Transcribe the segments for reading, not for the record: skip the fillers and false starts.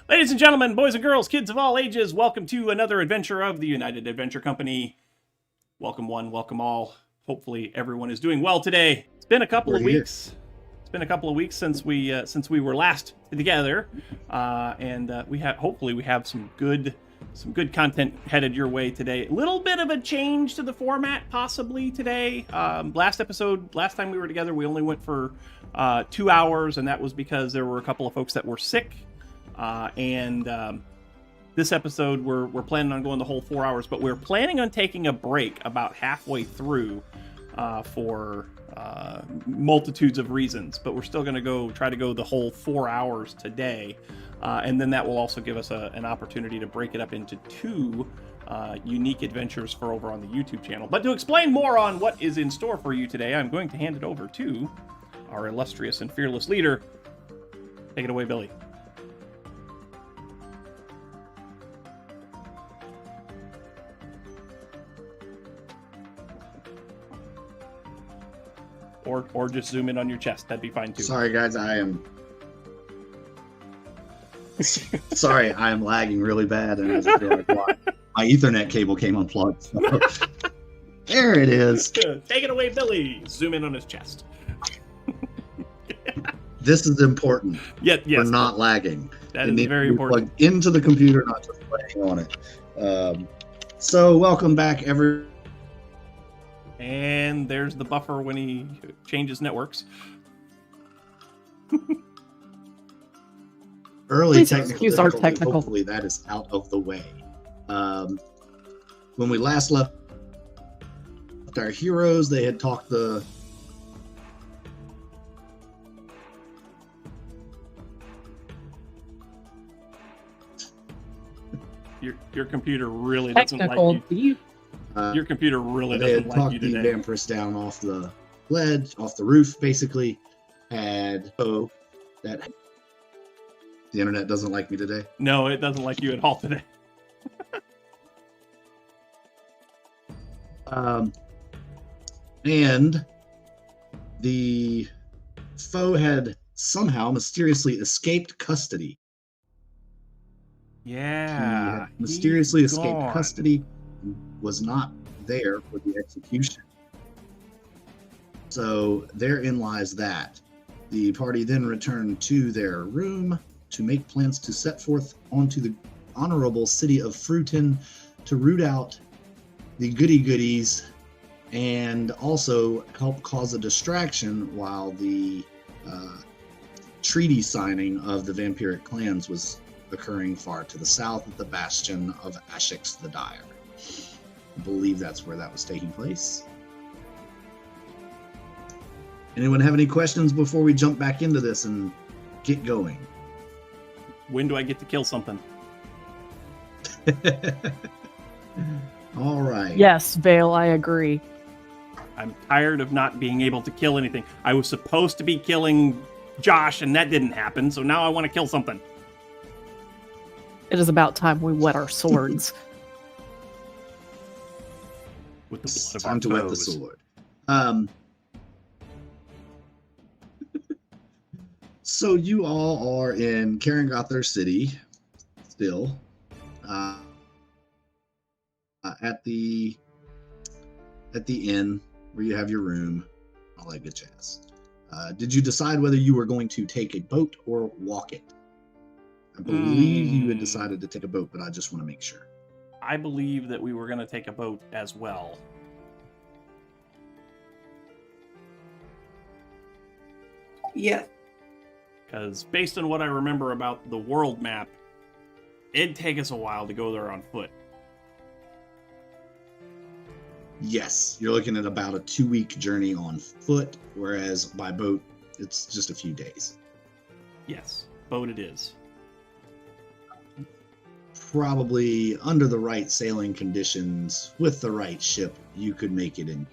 Ladies and gentlemen, boys and girls, kids of all ages, welcome to another adventure of the United Adventure Company. Welcome one, welcome all. Hopefully everyone is doing well today. It's been a couple of weeks. It's been a couple of weeks since we were last together, and hopefully we have some good content headed your way today. A little bit of a change to the format possibly today. Last time we were together, we only went for 2 hours, and that was because there were a couple of folks that were sick. This episode, we're planning on going the whole 4 hours, but we're planning on taking a break about halfway through for multitudes of reasons. But we're still going to try to go the whole 4 hours today, and then that will also give us an opportunity to break it up into two unique adventures for over on the YouTube channel. But to explain more on what is in store for you today, I'm going to hand it over to our illustrious and fearless leader. Take it away, Billy. Or just zoom in on your chest. That'd be fine too. Sorry, guys. I am lagging really bad, and I feel like my Ethernet cable came unplugged. So. There it is. Take it away, Billy. Zoom in on his chest. This is important. Yes. For not lagging. That is very important. Plugged into the computer, not just playing on it. So welcome back, everyone. And there's the buffer when he changes networks. Early technical. Hopefully that is out of the way. When we last left our heroes, they had talked the... Your computer really doesn't like you. Your computer really doesn't like you today. They had talked the Vampirus down off the ledge, off the roof, basically. That the internet doesn't like me today. No, it doesn't like you at all today. And the foe had somehow mysteriously escaped custody. Yeah. He had mysteriously escaped custody. Was not there for the execution. So therein lies that. The party then returned to their room to make plans to set forth onto the honorable city of Fruiton to root out the goody-goodies and also help cause a distraction while the treaty signing of the vampiric clans was occurring far to the south at the bastion of Ashix the Dire. I believe that's where that was taking place. Anyone have any questions before we jump back into this and get going? When do I get to kill something? All right. Yes, Vale, I agree. I'm tired of not being able to kill anything. I was supposed to be killing Josh, and that didn't happen, so now I want to kill something. It is about time we wet our swords. With the It's blood of time our to wet the foes. sword. So you all are in Karangothar City still. At the inn where you have your room, all that good jazz. Did you decide whether you were going to take a boat or walk it? I believe you had decided to take a boat, but I just want to make sure. I believe that we were going to take a boat as well. Yeah. Because based on what I remember about the world map, it'd take us a while to go there on foot. Yes, you're looking at about a 2-week journey on foot, whereas by boat, it's just a few days. Yes, boat it is. Probably under the right sailing conditions, with the right ship, you could make it in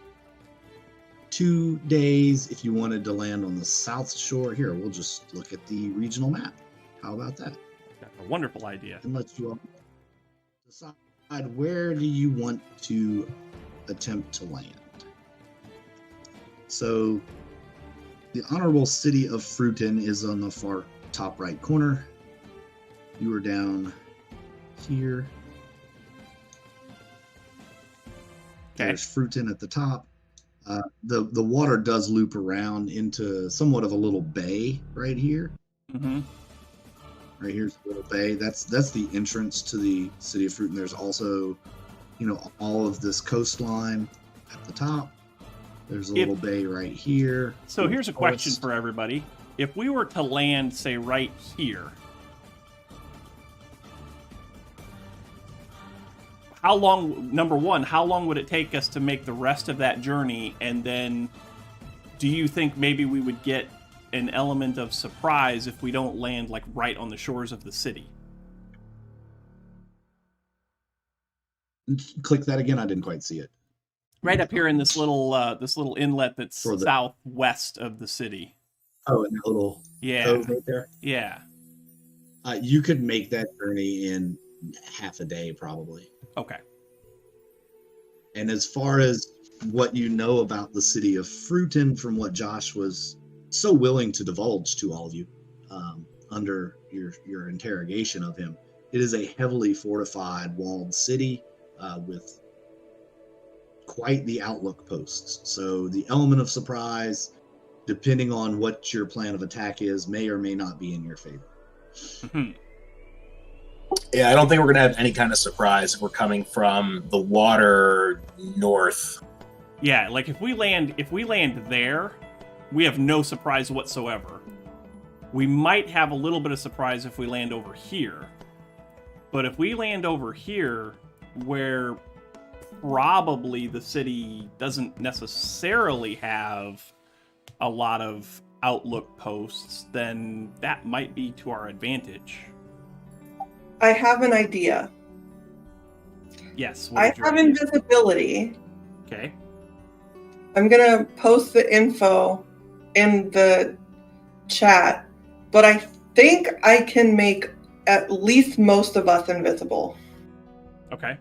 2 days if you wanted to land on the south shore. Here, we'll just look at the regional map. How about that? That's a wonderful idea. And let you all decide where do you want to attempt to land. So the honorable city of Fruiton is on the far top right corner. You are down here. Okay. There's Fruiton at the top. The water does loop around into somewhat of a little bay right here. Mm-hmm. Right here's the little bay. That's the entrance to the city of Fruiton. There's also, all of this coastline at the top. There's a little bay right here. So here's a question for everybody. If we were to land, say, right here, how long would it take us to make the rest of that journey? And then do you think maybe we would get an element of surprise if we don't land like right on the shores of the city? Click that again. I didn't quite see it. Right up here in this little inlet that's southwest of the city. Oh, and that little cove right there? Yeah. You could make that journey in half a day, probably. Okay. And as far as what you know about the city of Fruiton, from what Josh was so willing to divulge to all of you under your interrogation of him, it is a heavily fortified, walled city with quite the outlook posts. So the element of surprise, depending on what your plan of attack is, may or may not be in your favor. Mm-hmm. Yeah, I don't think we're going to have any kind of surprise if we're coming from the water north. Yeah, like if we land there, we have no surprise whatsoever. We might have a little bit of surprise if we land over here. But if we land over here, where probably the city doesn't necessarily have a lot of outlook posts, then that might be to our advantage. I have an idea. Yes. I have invisibility. Okay. I'm going to post the info in the chat, but I think I can make at least most of us invisible. Okay.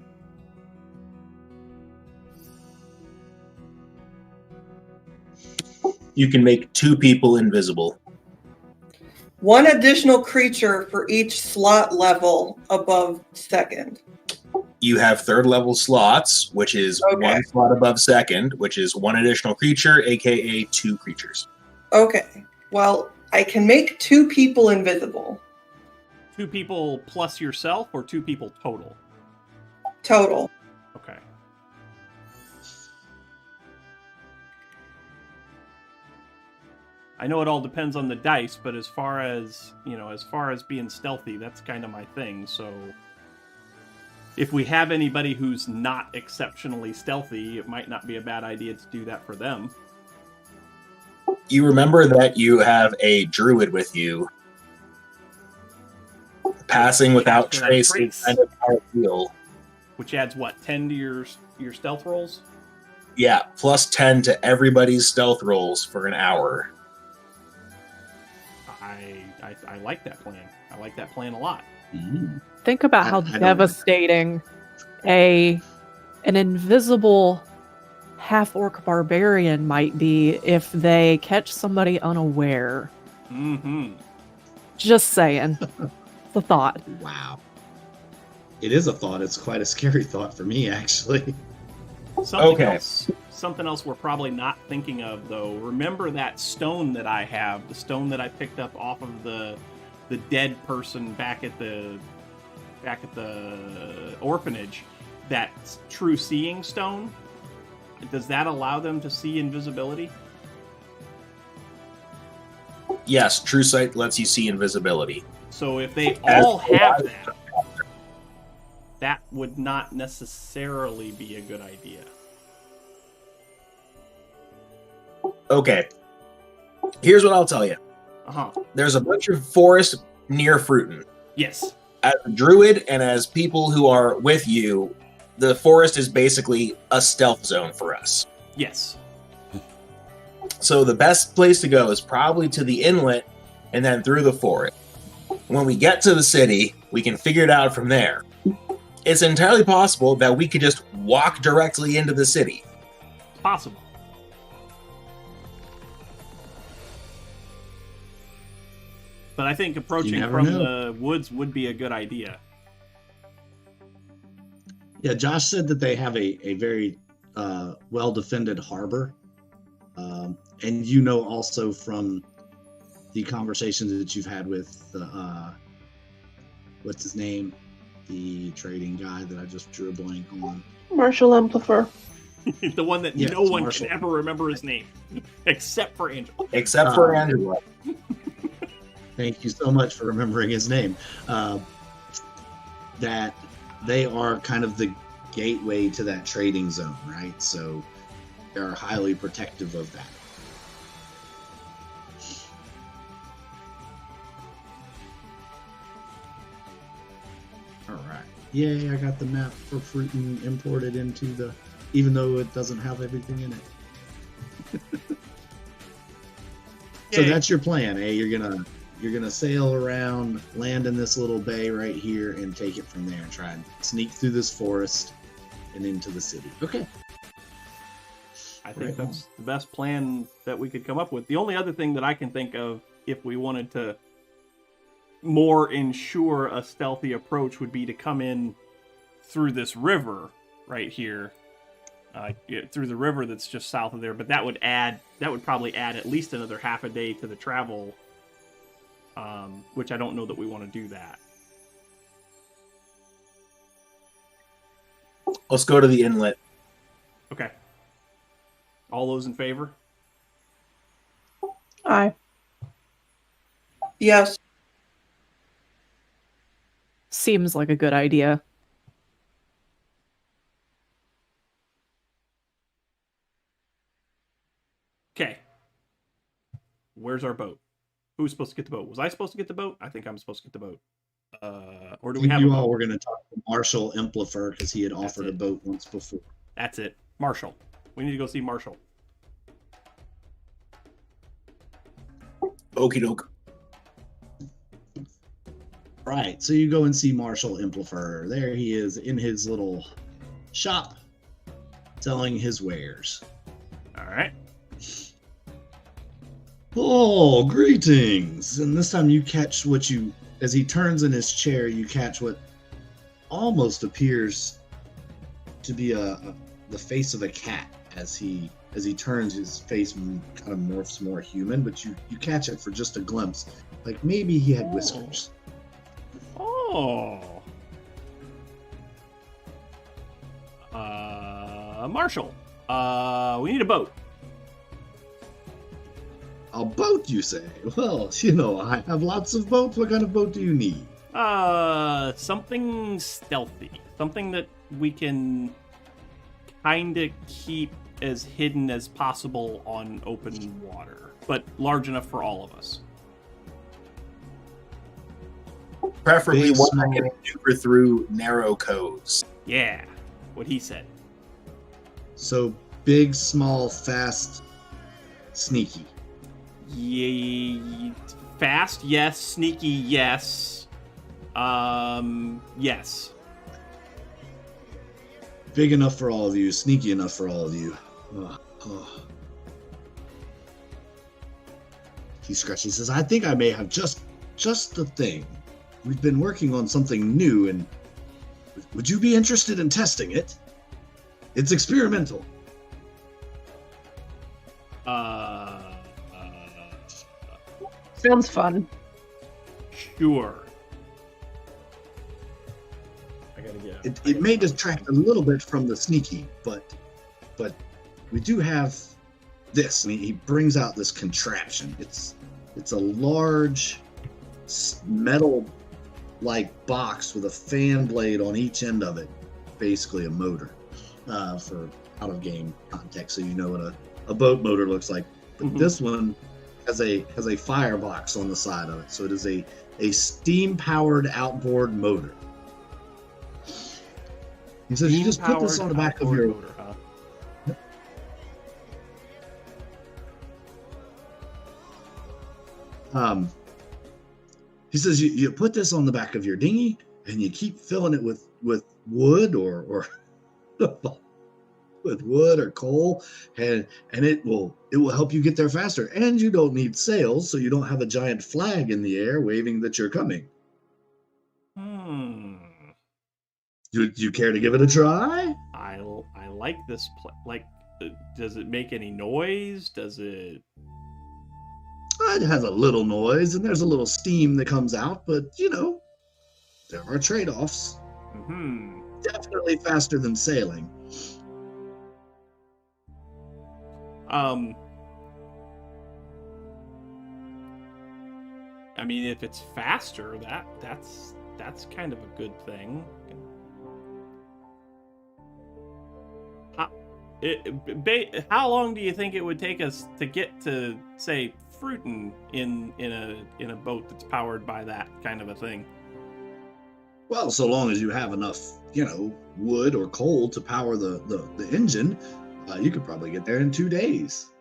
You can make 2 people invisible. 1 additional creature for each slot level above second. You have 3rd level slots, which is 1 slot above second, which is 1 additional creature, aka 2 creatures. Okay. Well, I can make 2 people invisible. 2 people plus yourself, or 2 people total? Total. Okay. I know it all depends on the dice, but as far as being stealthy, that's kind of my thing. So if we have anybody who's not exceptionally stealthy, it might not be a bad idea to do that for them. You remember that you have a druid with you. Passing without trace is kind of our deal. Which adds what, 10 to your stealth rolls? Yeah, plus 10 to everybody's stealth rolls for an hour. I like that plan. I like that plan a lot. Mm-hmm. Think about how devastating an invisible half-orc barbarian might be if they catch somebody unaware. Mm-hmm. Just saying. It's a thought. Wow. It is a thought. It's quite a scary thought for me, actually. Something else we're probably not thinking of, though. Remember that stone that I have, the stone that I picked up off of the dead person back at the orphanage, that true seeing stone? Does that allow them to see invisibility? Yes, True Sight lets you see invisibility. So if they all have that would not necessarily be a good idea. Okay. Here's what I'll tell you. Uh-huh. There's a bunch of forest near Fruiton. Yes. As a druid and as people who are with you, the forest is basically a stealth zone for us. Yes. So the best place to go is probably to the inlet and then through the forest. When we get to the city, we can figure it out from there. It's entirely possible that we could just walk directly into the city. Possible. But I think approaching never from know. the woods would be a good idea. Yeah, Josh said that they have a very well defended harbor, and also from the conversations that you've had with what's his name, the trading guy that I just drew a blank on. Marshall Amplifer. The one that Yes, no one Marshall. can ever remember his name, except for Angela. Except for Angela. Thank you so much for remembering his name. That they are kind of the gateway to that trading zone, right? So they're highly protective of that. All right. Yay, I got the map for Fruiton imported into the, even though it doesn't have everything in it. So Yay. that's your plan, eh? You're gonna sail around, land in this little bay right here, and take it from there and try and sneak through this forest and into the city. Okay. I think Right that's the best plan that we could come up with. The only other thing that I can think of, if we wanted to more ensure a stealthy approach, would be to come in through this river right here, through the river that's just south of there. But that would probably add at least another half a day to the travel, which I don't know that we want to do that. Let's go to the inlet. Okay. All those in favor? Aye. Yes. Seems like a good idea. Okay. Where's our boat? Who's supposed to get the boat? Was I supposed to get the boat? I think I'm supposed to get the boat. Or do we have a You boat? all were going to talk to Marshall Implifer because he had That's offered a it. boat once before. That's it. Marshall. We need to go see Marshall. Okie doke. Right. So you go and see Marshall Implifer. There he is in his little shop selling his wares. All right. Oh, greetings. And this time you catch as he turns in his chair, you catch what almost appears to be the face of a cat as he turns. His face kind of morphs more human, but you catch it for just a glimpse, like maybe he had whiskers. Oh. Marshall. We need a boat. A boat, you say? Well, I have lots of boats. What kind of boat do you need? Something stealthy. Something that we can kind of keep as hidden as possible on open water, but large enough for all of us. Preferably Big, one that small. can maneuver through narrow coves. Yeah, what he said. So big, small, fast, sneaky. Yeah, fast, yes. Sneaky, yes. Yes. Big enough for all of you, sneaky enough for all of you. Ugh, ugh. He scratches. He says, I think I may have just the thing. We've been working on something new, and would you be interested in testing it? It's experimental. Sounds fun. Sure. I gotta get. It may detract a little bit from the sneaky, but we do have this. And he brings out this contraption. It's a large metal-like box with a fan blade on each end of it, basically a motor. For out-of-game context, so you know what a boat motor looks like. But Mhm. this one has a firebox on the side of it, so it is a steam-powered outboard motor. He says, you just put this on the back of your... motor, huh? He says, you put this on the back of your dinghy, and you keep filling it with wood or with wood or coal, and it will help you get there faster. And you don't need sails, so you don't have a giant flag in the air waving that you're coming. Do you care to give it a try? I like this. Does it make any noise? Does it? It has a little noise, and there's a little steam that comes out, but there are trade-offs. Definitely faster than sailing. I mean, if it's faster, that's kind of a good thing. How long do you think it would take us to get to, say, Fruiton in a boat that's powered by that kind of a thing? Well, so long as you have enough, wood or coal to power the engine, you could probably get there in 2 days.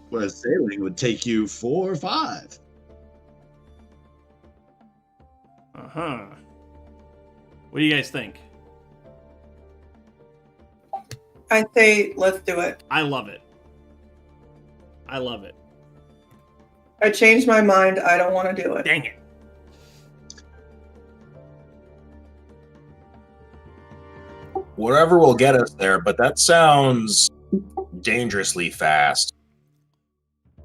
Whereas sailing would take you 4 or 5. What do you guys think? I say let's do it. I love it. I changed my mind. I don't want to do it. Dang it. Whatever will get us there, but that sounds dangerously fast.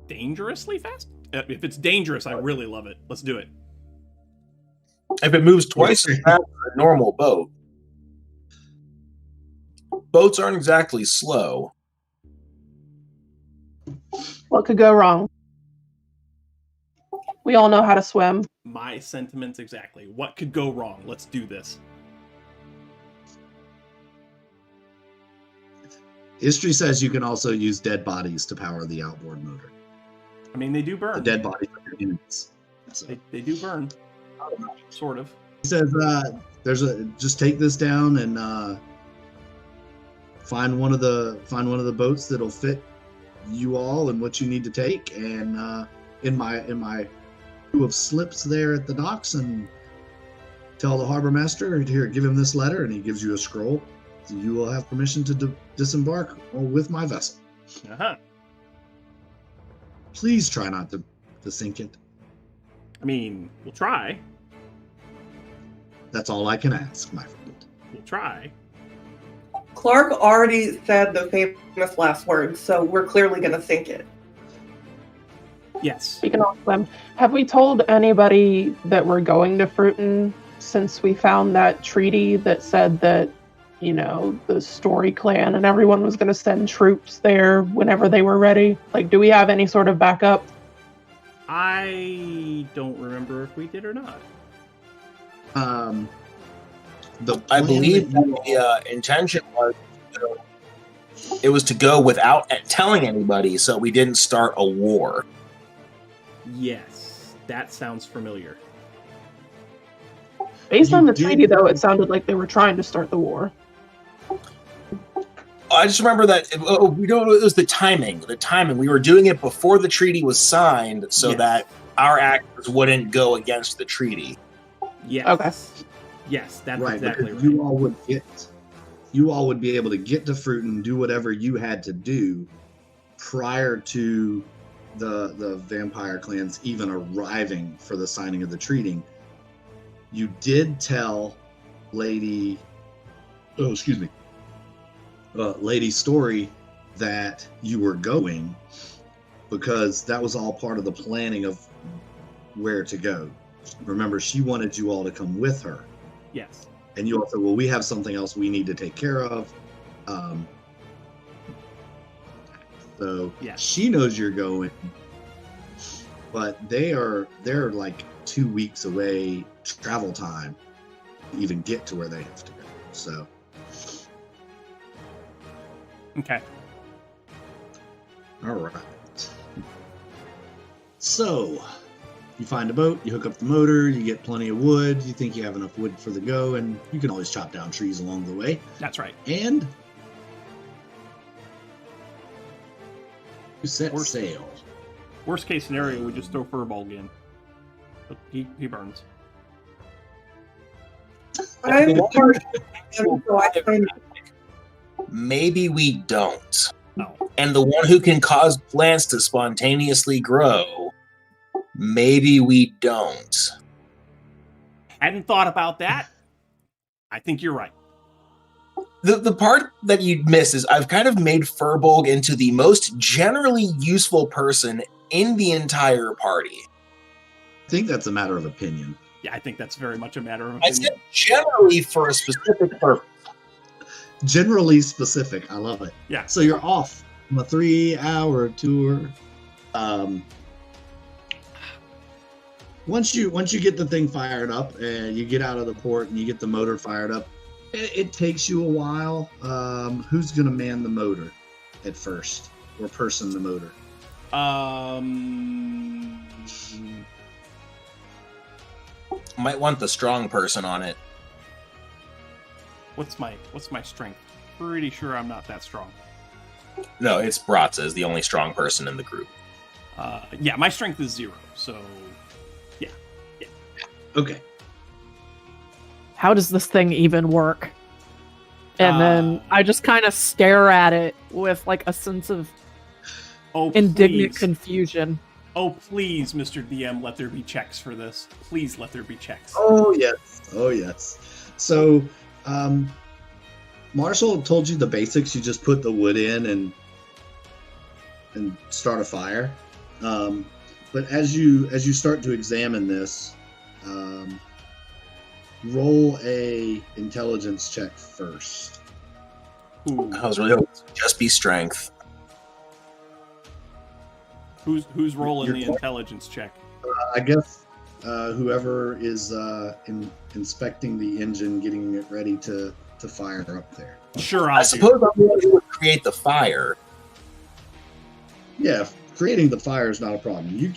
Dangerously fast? If it's dangerous, I really love it. Let's do it. If it moves twice as fast as a normal boat. Boats aren't exactly slow. What could go wrong? We all know how to swim. My sentiments exactly. What could go wrong? Let's do this. History says you can also use dead bodies to power the outboard motor. I mean, they do The burn. dead bodies are your enemies. So. They do burn. Sort of. He says, just take this down and find one of the boats that'll fit you all and what you need to take, and in my crew of slips there at the docks, and tell the harbor master here, give him this letter, and he gives you a scroll. So you will have permission to disembark with my vessel. Please try not to sink it. I mean, we'll try. That's all I can ask, my friend. We'll try. Clark already said the famous last words, so we're clearly going to sink it. Yes. We can all swim. Have we told anybody that we're going to Fruiton since we found that treaty that said that, the Story Clan and everyone was going to send troops there whenever they were ready? Like, do we have any sort of backup? I don't remember if we did or not. I believe the intention was it was to go without telling anybody, so we didn't start a war. Yes, that sounds familiar. Based on the treaty, though, it sounded like they were trying to start the war. I just remember that it was the timing. The timing. We were doing it before the treaty was signed, so that our actors wouldn't go against the treaty. Yes. Okay. Yes, that's right, exactly right. You all would be able to get to Fruiton, do whatever you had to do prior to the vampire clans even arriving for the signing of the treaty. You did tell Lady Story that you were going, because that was all part of the planning of where to go. Remember, she wanted you all to come with her. Yes. And you all said, well, we have something else we need to take care of. So yes. She knows you're going, but they're like 2 weeks away travel time to even get to where they have to go. So. Okay. All right. So, you find a boat, you hook up the motor, you get plenty of wood, you think you have enough wood for the go, and you can always chop down trees along the way. That's right. And you set sail. Worst case scenario, we just throw Furball in. But he burns. I'm partial, so I find maybe we don't. Oh. And the one who can cause plants to spontaneously grow, maybe we don't. Hadn't thought about that. I think you're right. The part that you miss is I've kind of made Furbolg into the most generally useful person in the entire party. I think that's a matter of opinion. Yeah, I think that's very much a matter of I opinion. said generally for a specific purpose. Generally specific. I love it. Yeah. So you're off on a 3-hour tour. Once you get the thing fired up and you get out of the port and you get the motor fired up, it takes you a while. Who's gonna man the motor at first, or person the motor? Might want the strong person on it. What's my strength? Pretty sure I'm not that strong. No, it's Bratza is the only strong person in the group. Yeah, my strength is 0, so Okay. How does this thing even work? And then I just kind of stare at it with like a sense of indignant please. confusion. Oh, please, Mr. DM, let there be checks for this. Please let there be checks. Oh yes. So, Marshall told you the basics. You just put the wood in and start a fire. But as you start to examine this, roll a intelligence check first. Ooh. I was really hoping it would just be strength. Who's rolling You're the quite- intelligence check? I guess whoever is inspecting the engine, getting it ready to fire up there. Sure, I I'll do. suppose I'm the one who would create the fire. Yeah, creating the fire is not a problem. You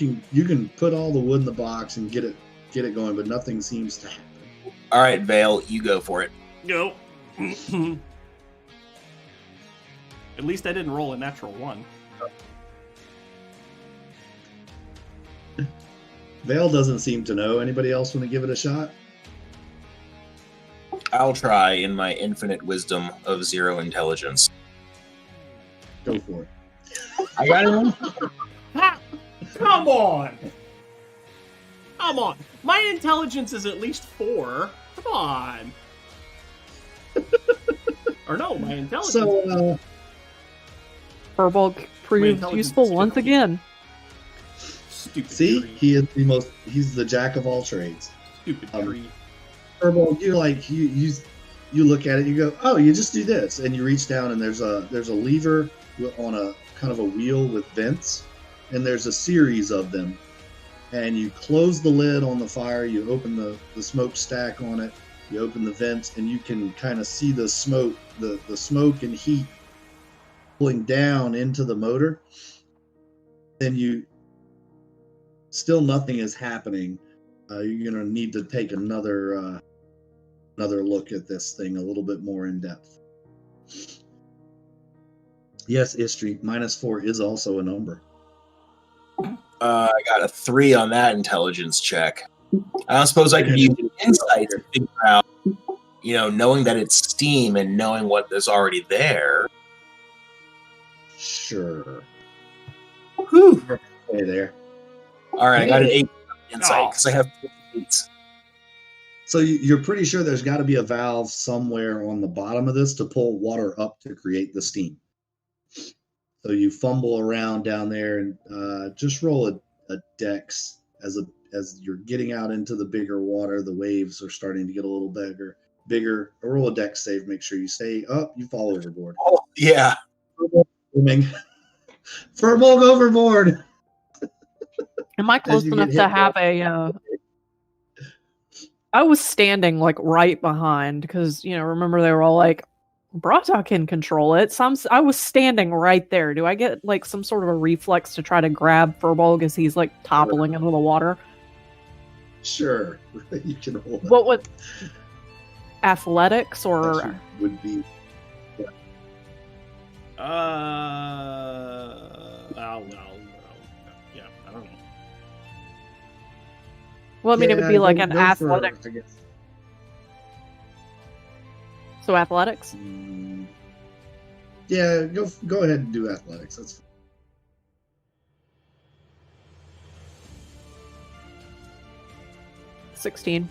can put all the wood in the box and get it going, but nothing seems to happen. All right, Vale, you go for it. No. At least I didn't roll a natural 1. Vale doesn't seem to know. Anybody else want to give it a shot? I'll try in my infinite wisdom of 0 intelligence. Go for it. I got it. Ha! Come on! Come on! My intelligence is at least 4. Come on! Or no, my intelligence. So, Furbolg proved intelligence useful is once 50. again. Stupid see, tree. he's the jack of all trades. Stupid tree. Herbal, you like you look at it, you go, oh, you just do this, and you reach down, and there's a lever on a kind of a wheel with vents, and there's a series of them, and you close the lid on the fire, you open the smokestack on it, you open the vents, and you can kind of see the smoke and heat pulling down into the motor. Then still nothing is happening. You're gonna need to take another look at this thing a little bit more in depth. Yes, Istri, -4 is also a number. I got a 3 on that intelligence check. I don't suppose I could use insight to figure out, knowing that it's steam and knowing what is already there. Sure. Whew. Hey there. All right, I got an 8 insight because I have 8. So you're pretty sure there's got to be a valve somewhere on the bottom of this to pull water up to create the steam. So you fumble around down there and just roll a dex as you're getting out into the bigger water. The waves are starting to get a little bigger. Roll a dex save. Make sure you stay up. You fall overboard. Oh, yeah. Furbolg overboard. Am I close you enough get to hit have I was standing like right behind because remember they were all like, Brata can control it. So I was standing right there. Do I get like some sort of a reflex to try to grab Furbolg as he's like toppling into the water? Sure, you can roll. What would athletics or That would be Yeah, I don't know. well, I mean, it would be like an go for, athletic. I guess. So athletics. Yeah, go ahead and do athletics. That's fine. 16.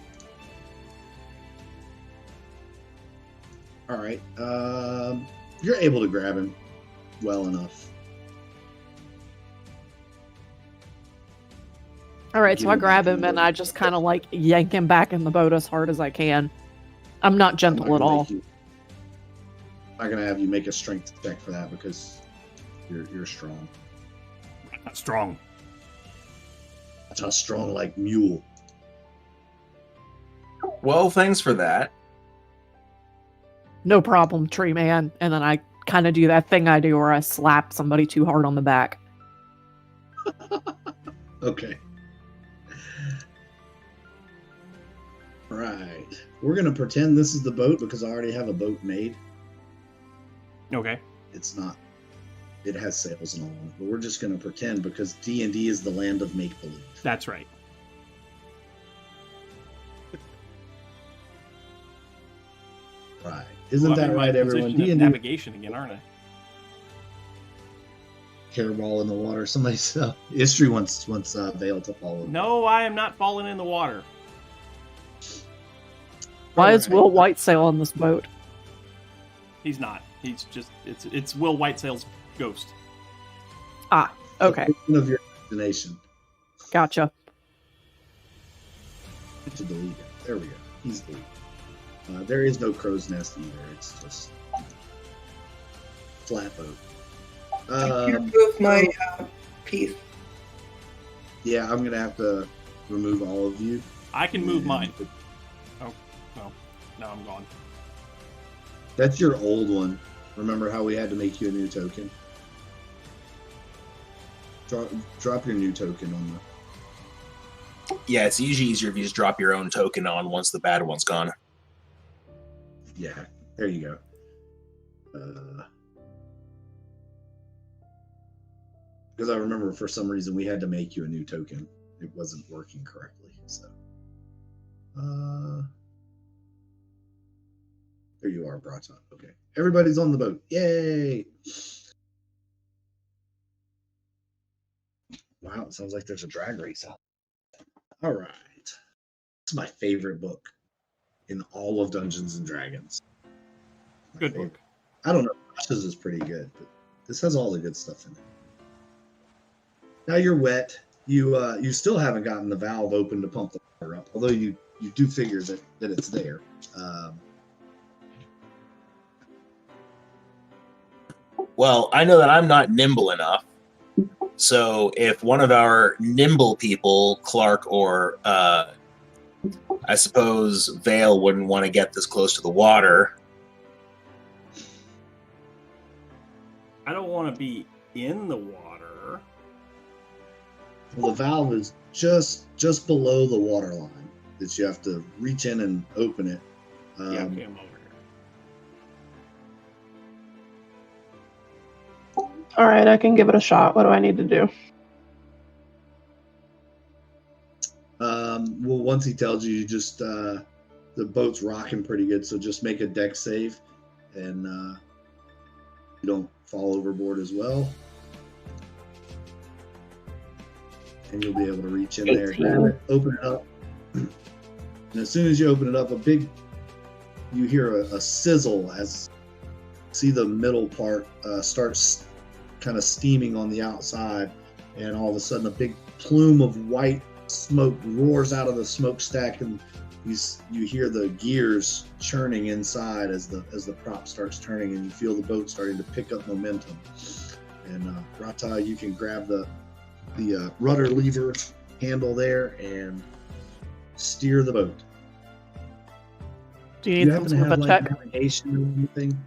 All right. You're able to grab him well enough. All right, so Give I him grab back in him the and boat. I just kind of like yank him back in the boat as hard as I can. I'm not I'm gentle not at gonna all. make you- I'm not gonna have you make a strength check for that because you're strong. Not strong. That's how strong like mule. Well, thanks for that. No problem, tree man. And then I kind of do that thing I do where I slap somebody too hard on the back. Okay. All right. We're gonna pretend this is the boat because I already have a boat made. Okay. It's not. It has sails and all on it, but we're just gonna pretend because D&D is the land of make believe. That's right. Right? Isn't Well, I'm that in my right, everyone? position of D&D navigation again, aren't I? hairball in the water. Somebody history wants Vale to follow. No, I am not falling in the water. Why is Alright. Will Whitesail on this boat? He's not. He's just it's Will Whitesail's ghost. Okay, Of your destination. gotcha. To delete it. There we go. He's deleted. There is no crow's nest either. It's just flat boat. I can't move my piece. Yeah, I'm gonna have to remove all of you. I can move And mine. Oh, well, now I'm gone. That's your old one. Remember how we had to make you a new token? Drop your new token on Yeah, it's usually easier if you just drop your own token on once the bad one's gone. Yeah, there you go. Because I remember for some reason we had to make you a new token. It wasn't working correctly. So, there you are, Brata. Okay, everybody's on the boat. Yay! Wow, it sounds like there's a drag race out. All right, it's my favorite book in all of Dungeons and Dragons. My Good favorite. book. I don't know. Josh's is pretty good, but this has all the good stuff in it. Now you're wet. You still haven't gotten the valve open to pump the water up, although you do figure that it's there. Well, I know that I'm not nimble enough. So if one of our nimble people, Clark or I suppose Vale, wouldn't want to get this close to the water. I don't want to be in the water. Well, the valve is just below the water line that you have to reach in and open it. Yeah, okay, I'm over here. All right, I can give it a shot. What do I need to do? Well, once he tells you, you just the boat's rocking pretty good, so just make a deck save, and you don't fall overboard as well, and you'll be able to reach in there, grab it, open it up, and as soon as you open it up, you hear a sizzle as see the middle part starts kind of steaming on the outside, and all of a sudden a big plume of white smoke roars out of the smokestack, and you hear the gears churning inside as the prop starts turning, and you feel the boat starting to pick up momentum. And Rata, you can grab the rudder lever handle there and steer the boat. Do you You need some happen to sort have of a like check? navigation or anything?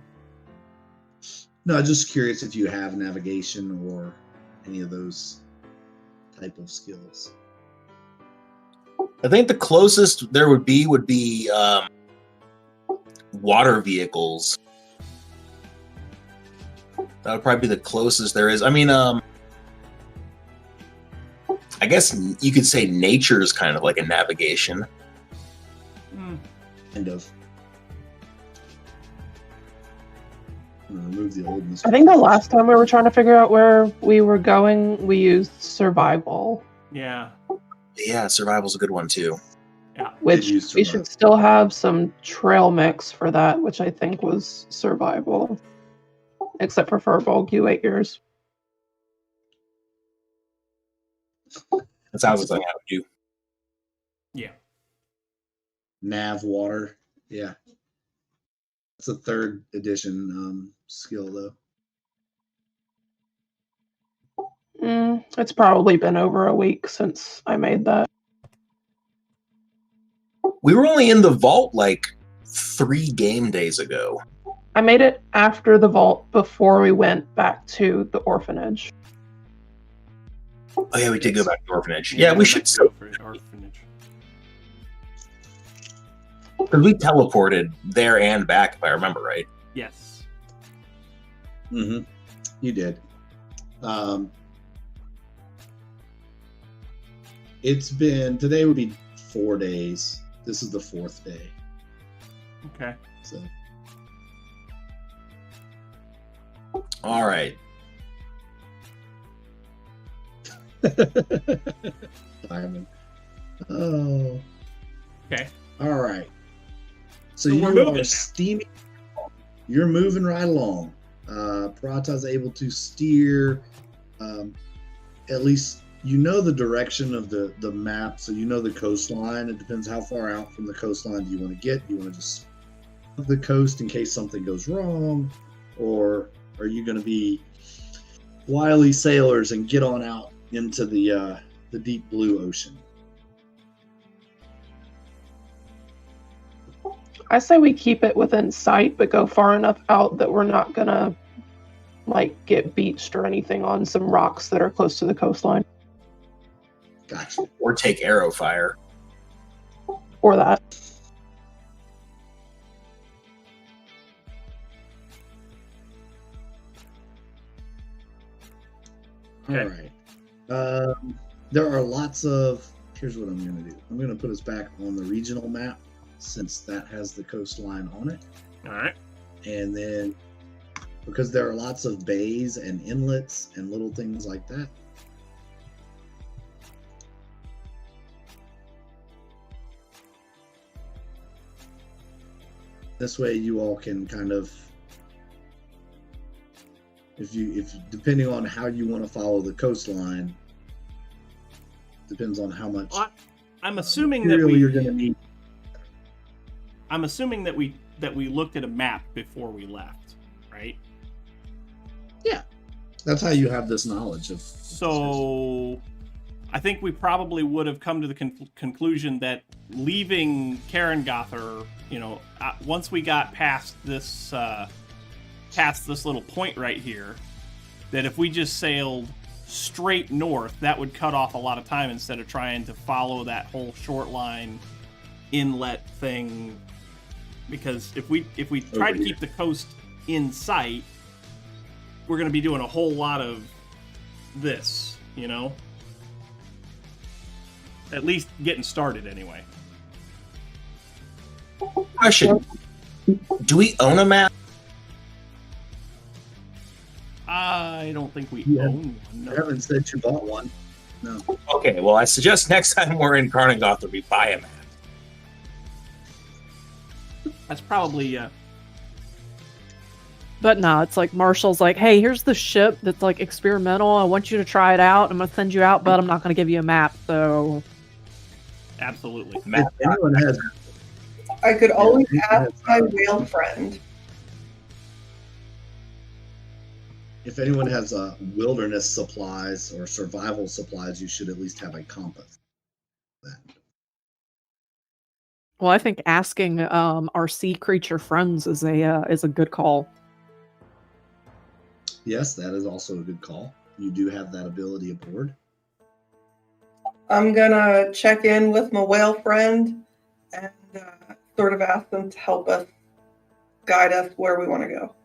No, just curious if you have navigation or any of those type of skills. I think the closest there would be water vehicles. That would probably be the closest there is. I mean, I guess you could say nature is kind of like a navigation. Hmm. Kind of. Remove the old. I think the last time we were trying to figure out where we were going, we used survival, Yeah. Yeah, survival's a good one too. which Did use we survival. should still have some trail mix for that, which I think was survival. Except for Furbolg, you ate yours. That sounds like something I would do. Yeah. Nav water. Yeah. It's a 3rd edition skill though. It's probably been over a week since I made that. We were only in the vault like 3 game days ago. I made it after the vault before we went back to the orphanage. Oh yeah, we did go back to orphanage. Yeah, we should go for orphanage. because we teleported there and back, if I remember right. Yes. Mm-hmm. You did. It's been, today would be 4 days. This is the 4th day. Okay. So All right. Simon. Oh. Okay. All right. So So we're you moving are now. steaming. You're moving right along. Parata's able to steer. At least you know the direction of the map, so you know the coastline. It depends how far out from the coastline do you want to get. Do you want to just the coast in case something goes wrong, or are you going to be wily sailors and get on out into the deep blue ocean? I say we keep it within sight, but go far enough out that we're not gonna like get beached or anything on some rocks that are close to the coastline. Gotcha. Or take arrow fire. Or that. Okay. All right. There are lots of. Here's what I'm going to do. I'm going to put us back on the regional map since that has the coastline on it, All right. and then because there are lots of bays and inlets and little things like that. This way, you all can kind of, if depending on how you want to follow the coastline, depends on how much Well, I'm assuming that material you're going to need. I'm assuming that we looked at a map before we left, right? That's how you have this knowledge of. So I think we probably would have come to the conclusion that leaving Karengother, once we got past this little point right here, that if we just sailed straight north, that would cut off a lot of time instead of trying to follow that whole short line inlet thing. Because if we try to keep the coast in sight, we're going to be doing a whole lot of this, At least getting started anyway. Question. Do we own a map? I don't think we Yeah. own one. I No. haven't said you bought one. No. Okay, well, I suggest next time we're in Karnagotha, we buy a map. That's probably But no, it's like Marshall's like, hey, here's the ship that's like experimental. I want you to try it out. I'm gonna send you out, but I'm not gonna give you a map. So absolutely. If anyone has, I could always Yeah, ask my that's- whale friend. if anyone has wilderness supplies or survival supplies, you should at least have a compass. well, I think asking our sea creature friends is a good call. Yes, that is also a good call. You do have that ability aboard. I'm gonna check in with my whale friend and sort of ask them to help us guide us where we want to go.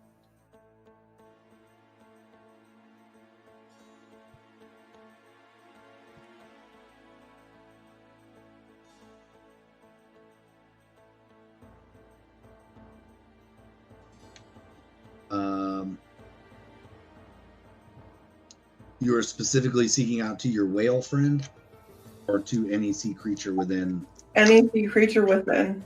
You are specifically seeking out to your whale friend, or to any sea creature within? Any sea creature within.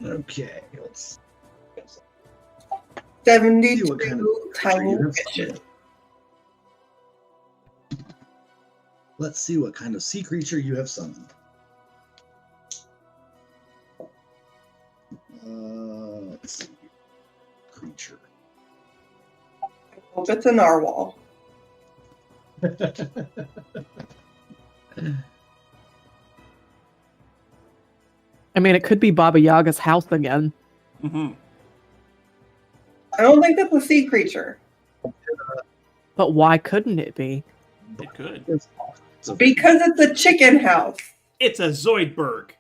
Okay, let's 72 see what kind of creature you tiny have fishes. summoned. Let's see what kind of sea creature you have summoned. Let's see. Creature. I hope it's a narwhal. I mean, it could be Baba Yaga's house again. Mm-hmm. I don't think that's a sea creature. But why couldn't it be? It could. Because it's a chicken house. It's a Zoidberg.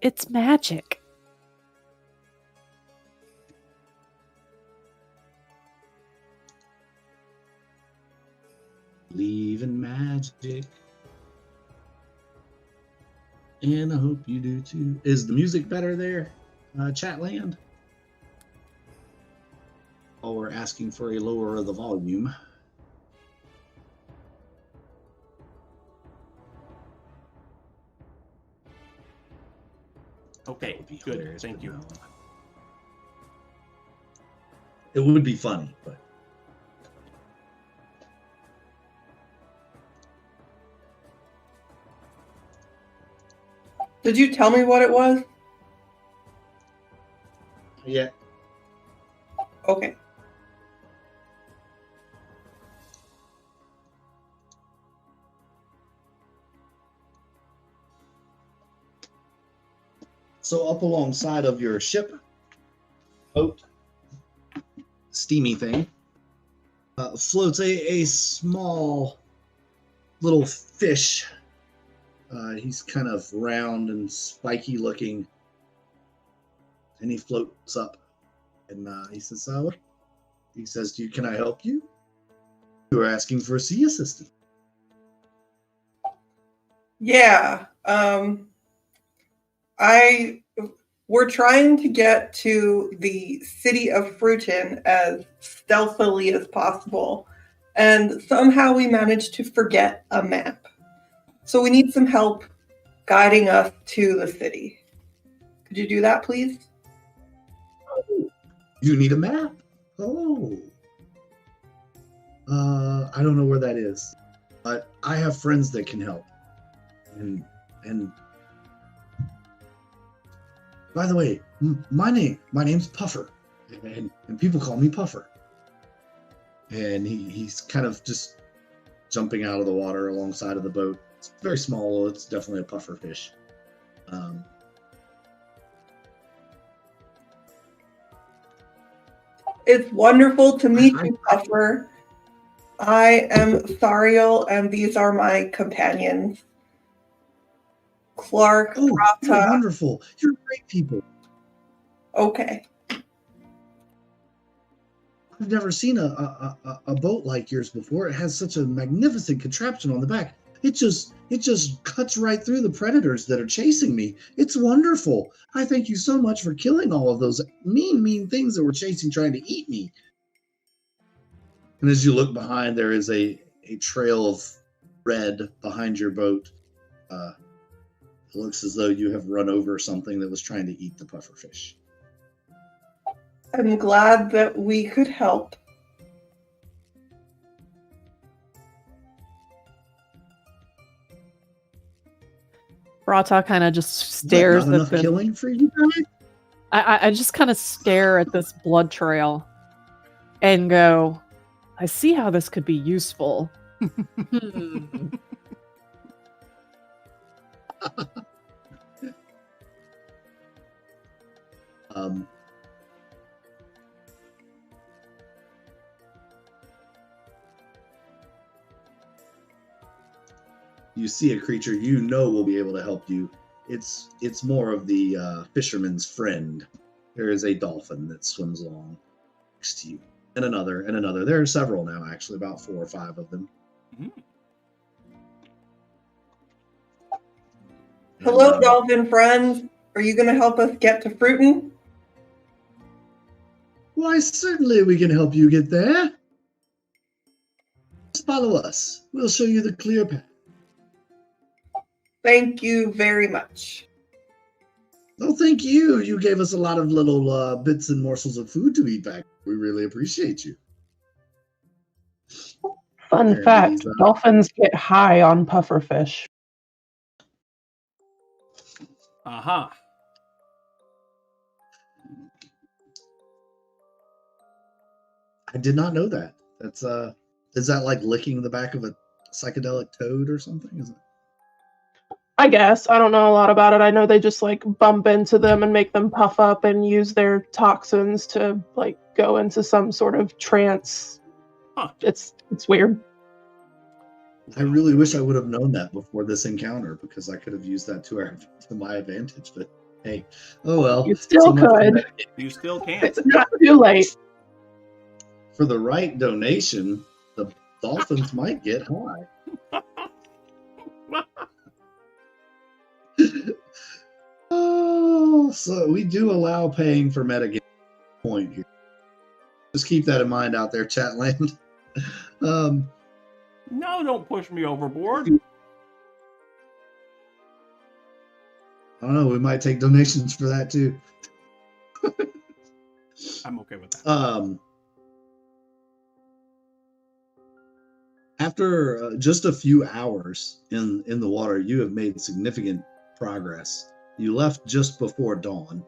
It's magic. Believe in magic. And I hope you do too. Is the music better there, Chatland? Oh, we're asking for a lower of the volume. Okay, Would be good. hilarious, Thank but you. no. It would be funny, but Did you tell me what it was? yeah. Okay. So up alongside of your ship, boat, steamy thing, floats a small little fish. He's kind of round and spiky looking, and he floats up, and he says, "Can I help you? You are asking for a sea assistant." Yeah. We're trying to get to the city of Fruiton as stealthily as possible, and somehow we managed to forget a map. So we need some help guiding us to the city. Could you do that, please? You need a map? Oh. I don't know where that is, but I have friends that can help. And by the way, my name's Puffer, and people call me Puffer. And he's kind of just jumping out of the water alongside of the boat. It's very small. It's definitely a puffer fish. It's wonderful to meet you, Puffer. I am Thariel, and these are my companions. Clark, Oh, you're Rata. wonderful. You're great people. Okay. I've never seen a boat like yours before. It has such a magnificent contraption on the back. It just cuts right through the predators that are chasing me. It's wonderful. I thank you so much for killing all of those mean things that were trying to eat me. And as you look behind, there is a trail of red behind your boat. It looks as though you have run over something that was trying to eat the pufferfish. I'm glad that we could help. Rata kind of just Is that stares not at enough the. killing for you guys? I just kind of stare at this blood trail and go, I see how this could be useful. Hmm. You see a creature you know will be able to help you. It's more of the fisherman's friend. there is a dolphin that swims along next to you, and another, and another. There are several now, actually, about 4 or 5 of them. Mhm. Hello, And, dolphin friends. Are you going to help us get to Fruiton? Why, certainly we can help you get there. Just follow us. We'll show you the clear path. Thank you very much. Oh, thank you. You gave us a lot of little bits and morsels of food to eat back. We really appreciate you. Fun There fact, these, dolphins get high on pufferfish. Aha. I did not know that. That's is that like licking the back of a psychedelic toad or something? Is it? I guess. I don't know a lot about it. I know they just like bump into them and make them puff up and use their toxins to like go into some sort of trance. Huh. It's weird. I really wish I would have known that before this encounter, because I could have used that to my advantage. But hey, oh well. You still much for could. that. You still can. It's not too late. For the right donation, the dolphins might get high. Oh, so we do allow paying for metagame point here. Just keep that in mind out there, Chatland. No, don't push me overboard. I don't know. We might take donations for that too. I'm okay with that. After just a few hours in the water, you have made significant progress. You left just before dawn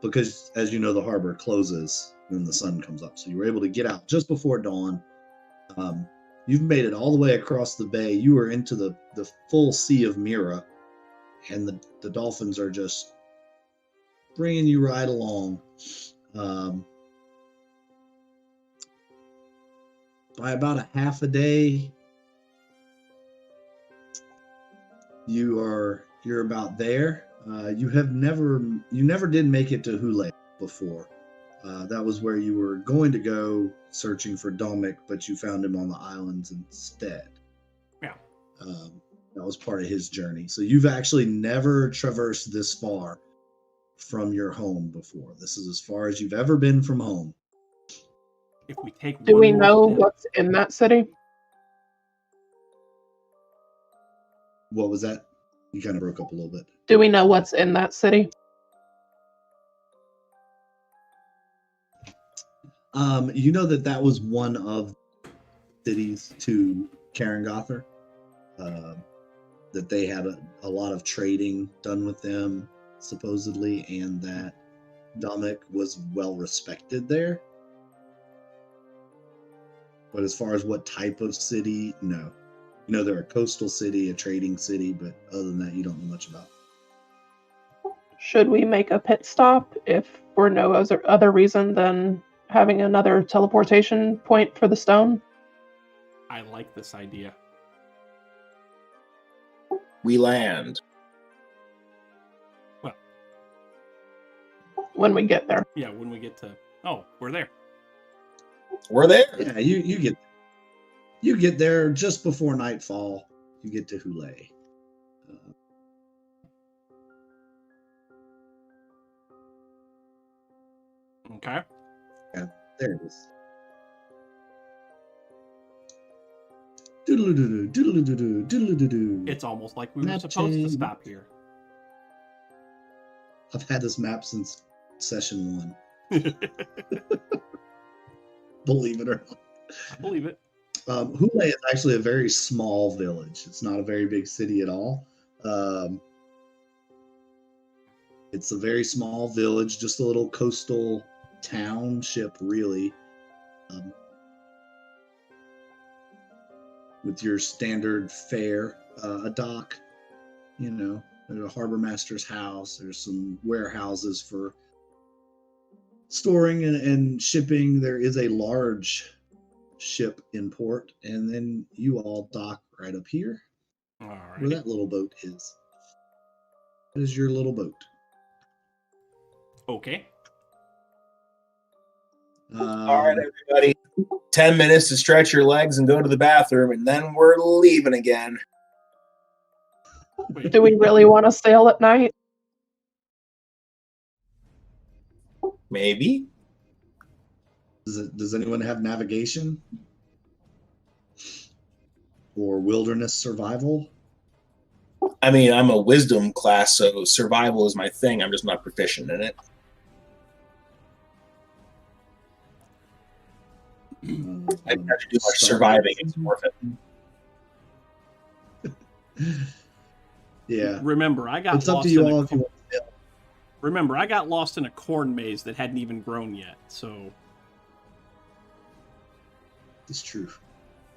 because, as you know, the harbor closes when the sun comes up. So you were able to get out just before dawn. You've made it all the way across the bay. You are into the full Sea of Mira, and the dolphins are just bringing you right along. By about a half a day, you're about there. You never did make it to Hule before. That was where you were going to go searching for Domik, but you found him on the islands instead. Yeah. That was part of his journey. So you've actually never traversed this far from your home before. This is as far as you've ever been from home. If we take Do one we more know step- what's in that city? What was that? You kind of broke up a little bit. Do we know what's in that city? You know that was one of the cities to Karangothar. That they had a lot of trading done with them, supposedly, and that Domik was well respected there. But as far as what type of city, no. You know, they're a coastal city, a trading city, but other than that, you don't know much about. Should we make a pit stop if for no other reason than having another teleportation point for the stone? I like this idea. We land. When we get there. Yeah, when we get to... Oh, we're there. We're there. Yeah, you get there just before nightfall. You get to Hule. Okay. There it is. Doodle-doo-doo, doodle-doo-doo, doodle-doo-doo. It's almost like we were Map supposed to change. stop here. I've had this map since session 1. Believe it or not. I believe it. Hule is actually a very small village. It's not a very big city at all. It's a very small village, just a little coastal township, really. With your standard fare, a dock, you know, there's a harbor master's house. There's some warehouses for storing and shipping. There is a large ship in port, and then you all dock right up here All where right. that little boat is. That is your little boat. Okay. All right, everybody. 10 minutes to stretch your legs and go to the bathroom, and then we're leaving again. Wait. Do we really want to sail at night? Maybe. Does anyone have navigation or wilderness survival? I mean, I'm a wisdom class, so survival is my thing. I'm just not proficient in it. I have to do much surviving. It's worth it. Yeah. Remember, I got It's up lost to you in all a if you want to sail. Remember, I got lost in a corn maze that hadn't even grown yet. So It's true.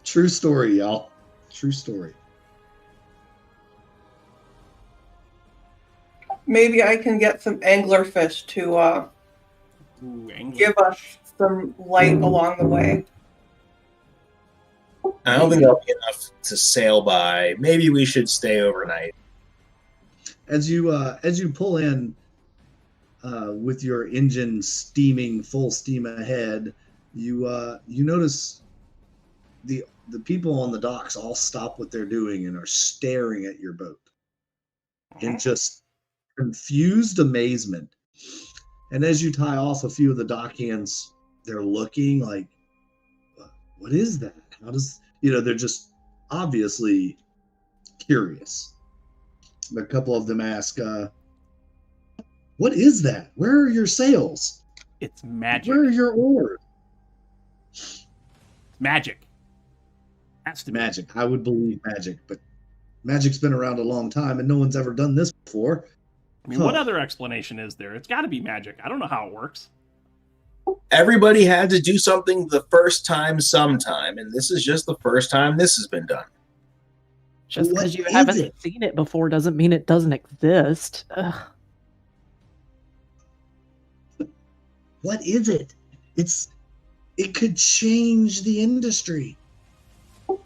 True story, y'all. True story. Maybe I can get some anglerfish to ooh, angler. give us some light along the way. I don't think that'll be enough to sail by. Maybe we should stay overnight. As you pull in with your engine steaming full steam ahead, you notice the people on the docks all stop what they're doing and are staring at your boat in just confused amazement. And as you tie off a few of the dock hands, they're looking like, what is that? How does, they're just obviously curious. A couple of them ask, what is that? Where are your sails? It's magic. Where are your oars? Magic. Has to be. Magic. I would believe magic, but magic's been around a long time and no one's ever done this before. I mean, what other explanation is there? It's got to be magic. I don't know how it works. Everybody had to do something the first time sometime, and this is just the first time this has been done. Just What because you is haven't it? seen it before doesn't mean it doesn't exist. Ugh. What is it? It could change the industry.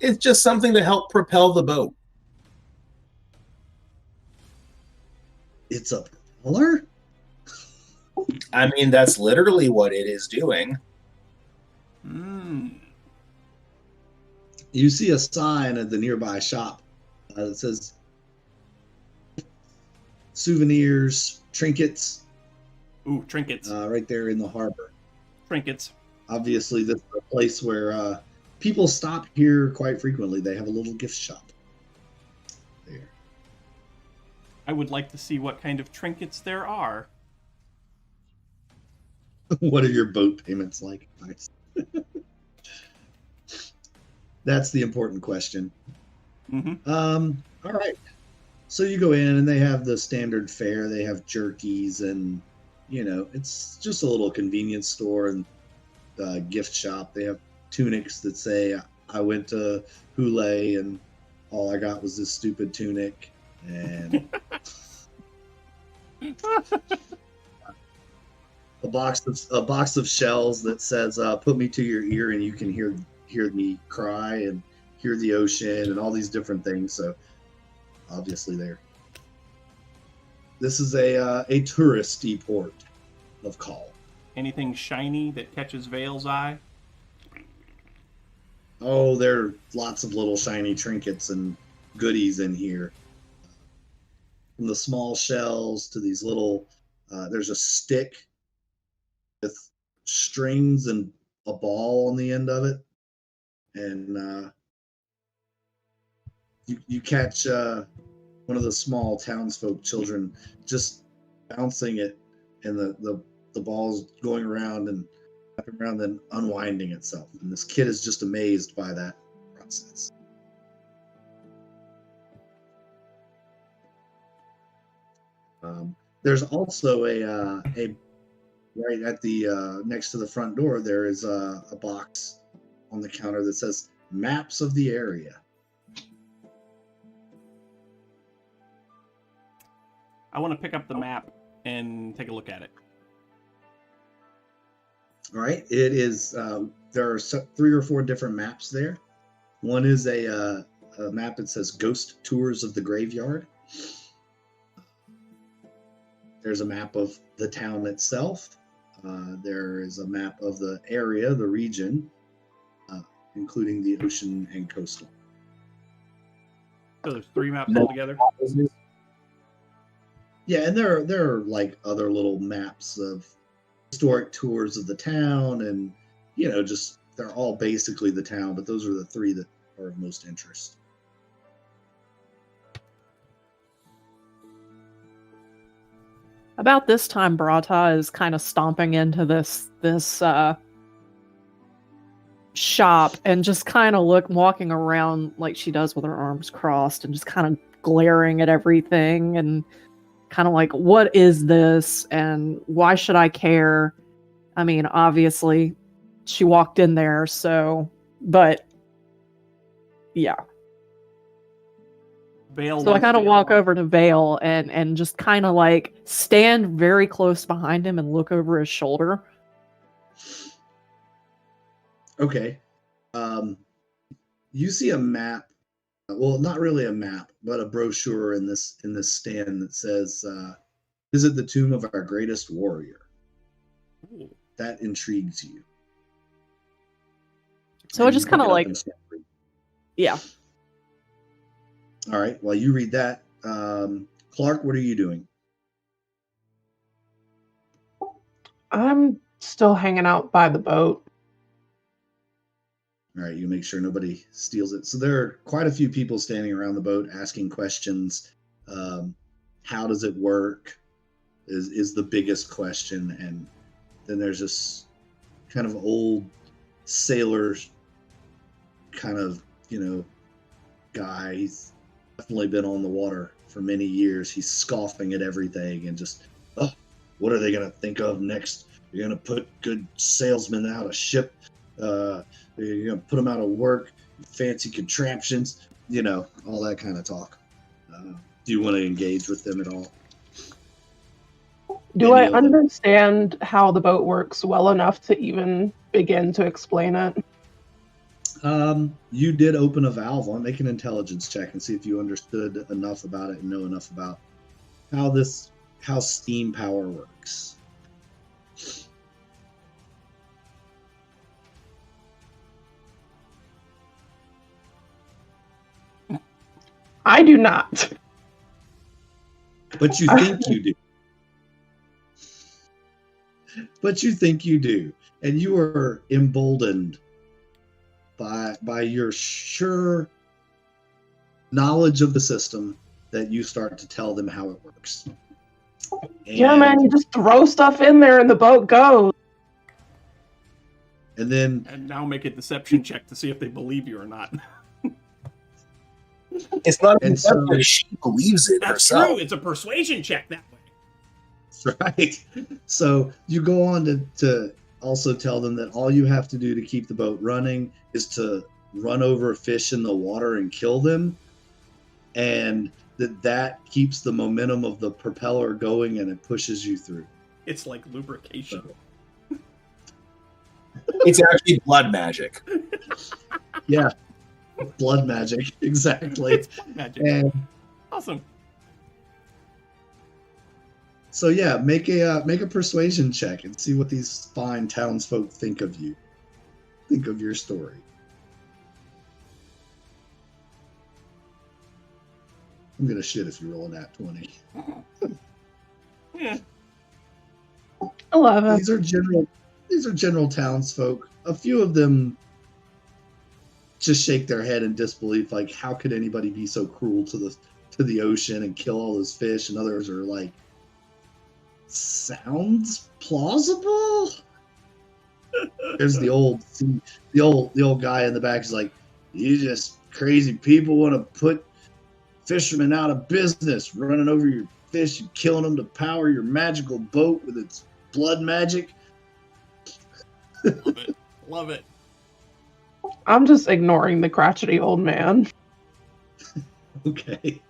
It's just something to help propel the boat. It's a propeller? I mean, that's literally what it is doing. You see a sign at the nearby shop that says souvenirs, trinkets, Ooh, trinkets. right there in the harbor. Trinkets. Obviously, this is a place where people stop here quite frequently. They have a little gift shop there. I would like to see what kind of trinkets there are. What are your boat payments like? Nice. That's the important question. Mm-hmm. All right. So you go in and they have the standard fare. They have jerkies and, it's just a little convenience store and gift shop. They have tunics that say, I went to Hule and all I got was this stupid tunic. And a box of shells that says, put me to your ear and you can hear me cry and hear the ocean and all these different things. So obviously this is a touristy port of call. Anything shiny that catches Vale's eye? Oh, there are lots of little shiny trinkets and goodies in here. From the small shells to these little, there's a stick with strings and a ball on the end of it. And you catch one of the small townsfolk children just bouncing it, and the ball's going around and then unwinding itself. And this kid is just amazed by that process. There's also a right at the next to the front door. There is a box on the counter that says maps of the area. I want to pick up the map and take a look at it. All right, it is. There are 3 or 4 different maps there. One is a map that says Ghost Tours of the Graveyard. There's a map of the town itself. There is a map of the area, the region, including the ocean and coastal. So there's 3 maps altogether. Yeah, and there are like other little maps of historic tours of the town, and just they're all basically the town, but those are the 3 that are of most interest. About this time, Brata is kind of stomping into this shop and just kind of walking around like she does with her arms crossed and just kind of glaring at everything and kind of like, what is this and why should I care? I mean, obviously she walked in there, but yeah. Vale So I kind of walk over to Vale and just kind of like stand very close behind him and look over his shoulder. Okay. You see a map. Well, not really a map, but a brochure in this stand that says, "Visit the tomb of our greatest warrior." Ooh. That intrigues you. So I And just you kind of pick it up like, and start reading. yeah. All right. While you read that, Clark, what are you doing? I'm still hanging out by the boat. All right, you make sure nobody steals it. So there are quite a few people standing around the boat asking questions. How does it work? Is the biggest question, and then there's this kind of old sailor kind of guy. He's definitely been on the water for many years. He's scoffing at everything and just, oh, what are they gonna think of next? You're gonna put good salesmen out of ship. You're gonna put them out of work, fancy contraptions, all that kind of talk. Do you want to engage with them at all? Do Any I of them? understand how the boat works well enough to even begin to explain it? You did open a valve on. Make an intelligence check and see if you understood enough about it and know enough about how steam power works. I do not. But you think you do. But you think you do. And you are emboldened by your sure knowledge of the system that you start to tell them how it works. Yeah, And- man, you just throw stuff in there and the boat goes. And then And now make a deception check to see if they believe you or not. It's not And even so- she believes it That's herself. true. It's a persuasion check that way. right. So you go on to also tell them that all you have to do to keep the boat running is to run over a fish in the water and kill them, and that keeps the momentum of the propeller going and it pushes you through. It's like lubrication. It's actually blood magic. Yeah. Blood magic, exactly. It's magic. And Awesome. so yeah, make a persuasion check and see what these fine townsfolk think of you. Think of your story. I'm gonna shit if you roll a nat 20. Yeah. 11. These are general townsfolk. A few of them just shake their head in disbelief, like, how could anybody be so cruel to the ocean and kill all those fish? And others are like, sounds plausible. There's the old guy in the back is like, you just crazy people want to put fishermen out of business, running over your fish and killing them to power your magical boat with its blood magic. Love it. Love it. I'm just ignoring the crotchety old man. Okay.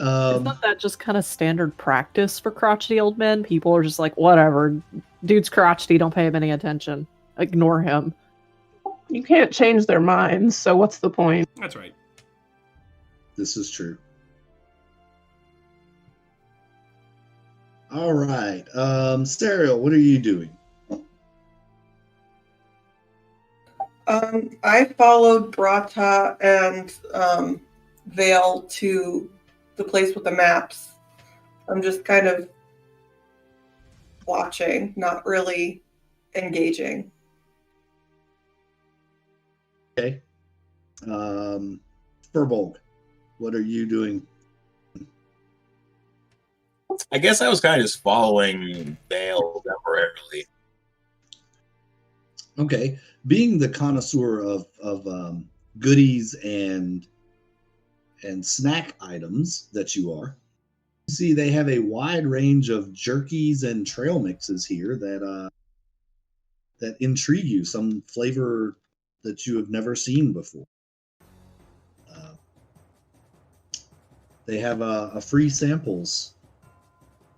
Isn't that just kind of standard practice for crotchety old men? People are just like, whatever, dude's crotchety, don't pay him any attention. Ignore him. You can't change their minds, so what's the point? That's right. This is true. All right. Sterial, what are you doing? I followed Brata and Vale to the place with the maps. I'm just kind of watching, not really engaging. Okay. Furbolg, what are you doing? I guess I was kind of just following Vale temporarily. Okay. Being the connoisseur of goodies and snack items that you are, you see they have a wide range of jerkies and trail mixes here that intrigue you. Some flavor that you have never seen before. They have a free samples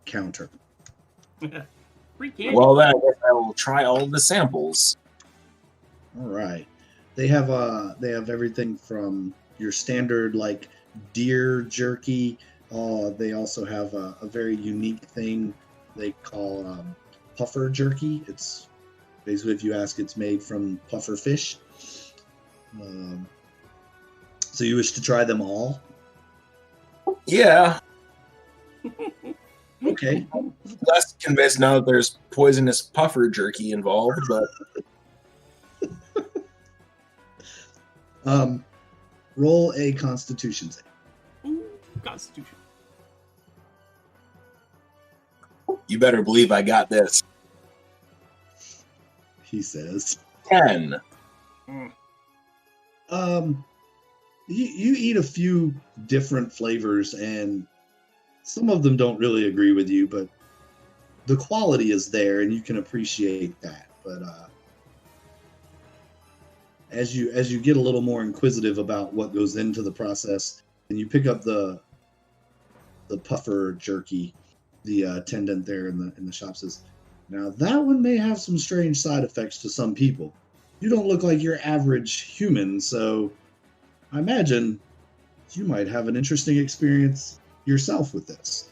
counter. Free candy. Well, then I guess I will try all of the samples. All right. They have everything from your standard like deer jerky. They also have a very unique thing they call puffer jerky. It's basically, if you ask, it's made from puffer fish. So you wish to try them all? Yeah. Okay. Less convinced now that there's poisonous puffer jerky involved, but Roll a Constitution save. Ooh, Constitution. you better believe I got this. He says. 10. You eat a few different flavors, and some of them don't really agree with you, but the quality is there, and you can appreciate that. But as you get a little more inquisitive about what goes into the process, and you pick up the puffer jerky, the attendant there in the shop says, "Now that one may have some strange side effects to some people. You don't look like your average human, so I imagine you might have an interesting experience yourself with this."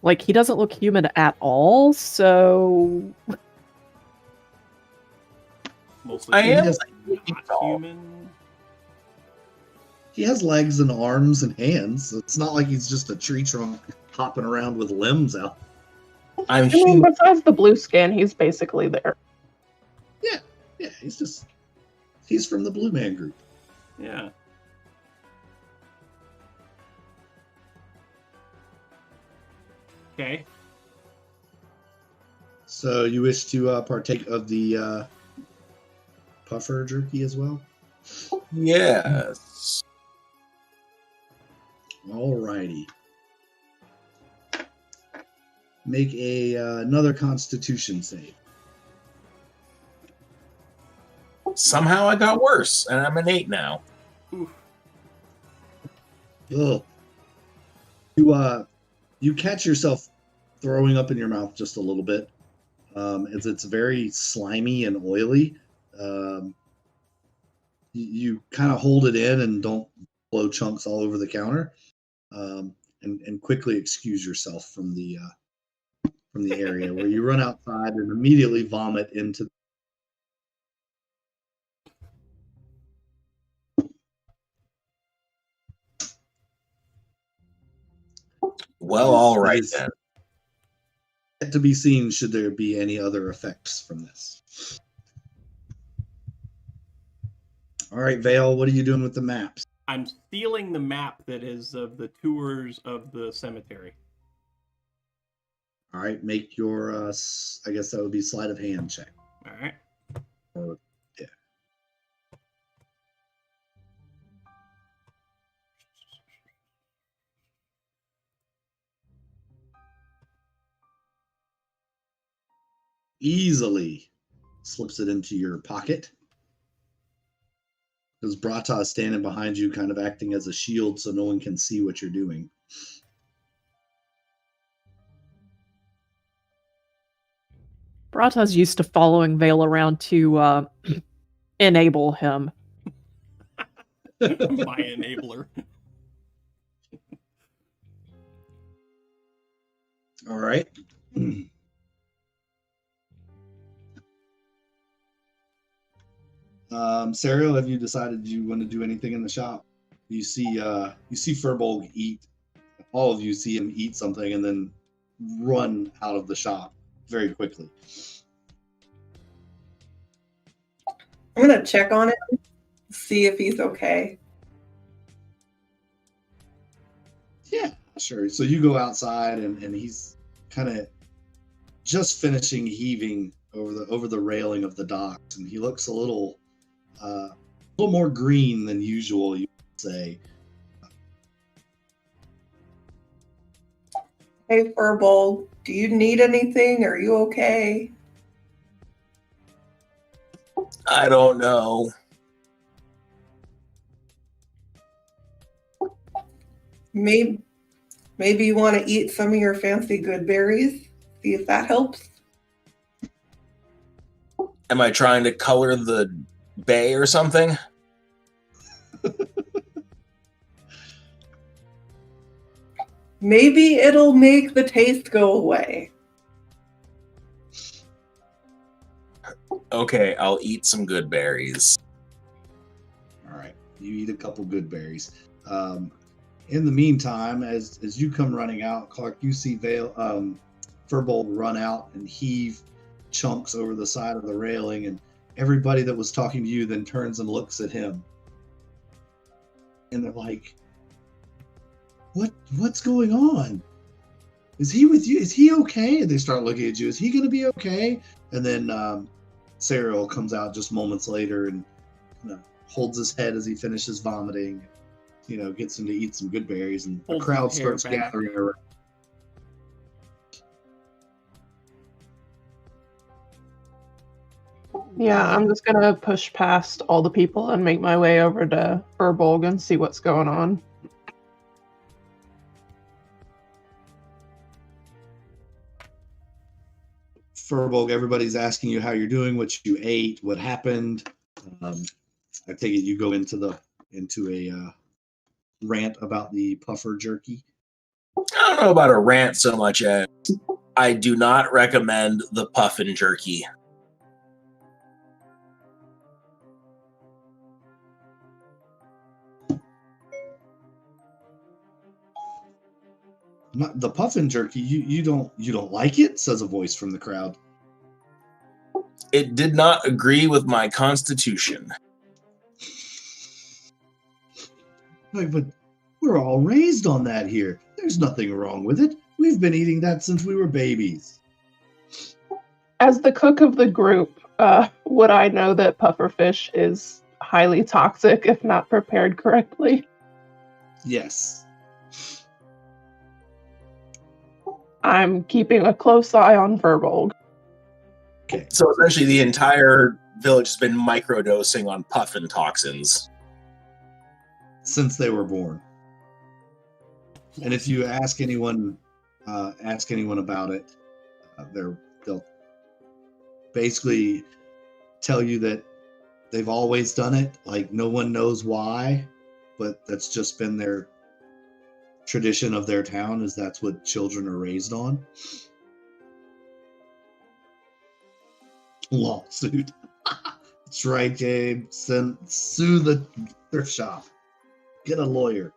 Like, he doesn't look human at all, so Mostly I am not human. He has legs and arms and hands. So it's not like he's just a tree trunk hopping around with limbs out. I'm I mean, human. besides the blue skin, he's basically there. Yeah, he's from the Blue Man Group. Yeah. Okay. So you wish to partake of the puffer jerky as well? Yes. Alrighty. Make another Constitution save. Somehow I got worse, and I'm an 8 now. Oof. Ugh. You catch yourself throwing up in your mouth just a little bit, as it's very slimy and oily. You kind of hold it in and don't blow chunks all over the counter, and quickly excuse yourself from the area where you run outside and immediately vomit into. Well, all right It's then. yet to be seen should there be any other effects from this. All right, Vale, what are you doing with the maps? I'm stealing the map that is of the tours of the cemetery. All right, make your I guess that would be sleight of hand check. All right. Yeah. Easily slips it into your pocket. Because Brata is standing behind you, kind of acting as a shield so no one can see what you're doing. Brata's used to following Vale around to enable him. My enabler. All right. Serial, have you decided you want to do anything in the shop? You see Furbolg eat. All of you see him eat something and then run out of the shop very quickly. I'm gonna check on him, see if he's okay. Yeah, sure. So you go outside and he's kind of just finishing heaving over the railing of the docks, and he looks a little more green than usual, you would say. Hey, Furbolg, do you need anything? Are you okay? I don't know. Maybe you want to eat some of your fancy good berries. See if that helps. Am I trying to color the bay or something? Maybe it'll make the taste go away. Okay, I'll eat some good berries. All right, you eat a couple good berries. In the meantime, as you come running out, Clark, you see Furbolg run out and heave chunks over the side of the railing, and everybody that was talking to you then turns and looks at him, and they're like, "What's going on? Is he with you? Is he okay?" And they start looking at you. Is he going to be okay? And then Serial comes out just moments later and holds his head as he finishes vomiting. Gets him to eat some good berries, and the crowd starts gathering around. Yeah, I'm just gonna push past all the people and make my way over to Furbolg and see what's going on. Furbolg, everybody's asking you how you're doing, what you ate, what happened. I take it you go into a rant about the puffer jerky. I don't know about a rant so much as I do not recommend the puffin jerky. Not the puffin jerky. You don't like it? Says a voice from the crowd. It did not agree with my constitution. But we're all raised on that here. There's nothing wrong with it. We've been eating that since we were babies. As the cook of the group, would I know that pufferfish is highly toxic if not prepared correctly? Yes. I'm keeping a close eye on Furbolg. Okay. So essentially the entire village has been microdosing on puffin toxins. Since they were born. And if you ask anyone about it, they'll basically tell you that they've always done it. Like, no one knows why, but that's just been their tradition of their town, is that's what children are raised on. Lawsuit. That's right, Gabe. Sue the thrift shop. Get a lawyer.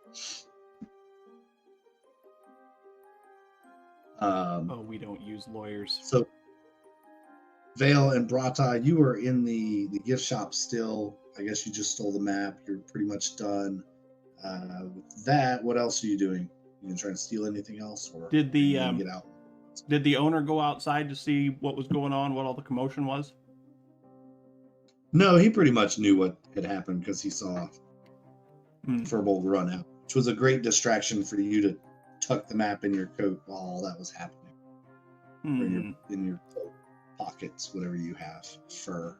We don't use lawyers. So, Vale and Brata, you are in the gift shop still. I guess you just stole the map. You're pretty much done. With that, what else are you doing? You gonna try to steal anything else, or Did you gonna get out? Did the owner go outside to see what was going on, what all the commotion was? No, he pretty much knew what had happened because he saw Furbolg run out, which was a great distraction for you to tuck the map in your coat while all that was happening. Or in your coat pockets, whatever you have, fur.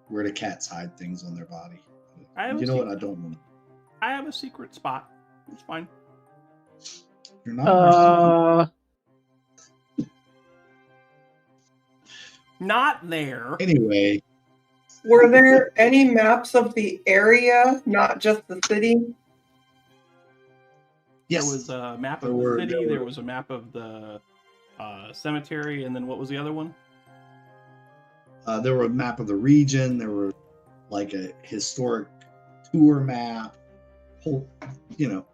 Where do cats hide things on their body? You know what? I don't want. I have a secret spot. It's fine. You're not. Not there. Anyway. Were there any maps of the area, not just the city? Yes. There was a map of There the were- city. there There were- was a map of the cemetery, and then what was the other one? There were a map of the region. There were like a historic tour map. Whole, you know.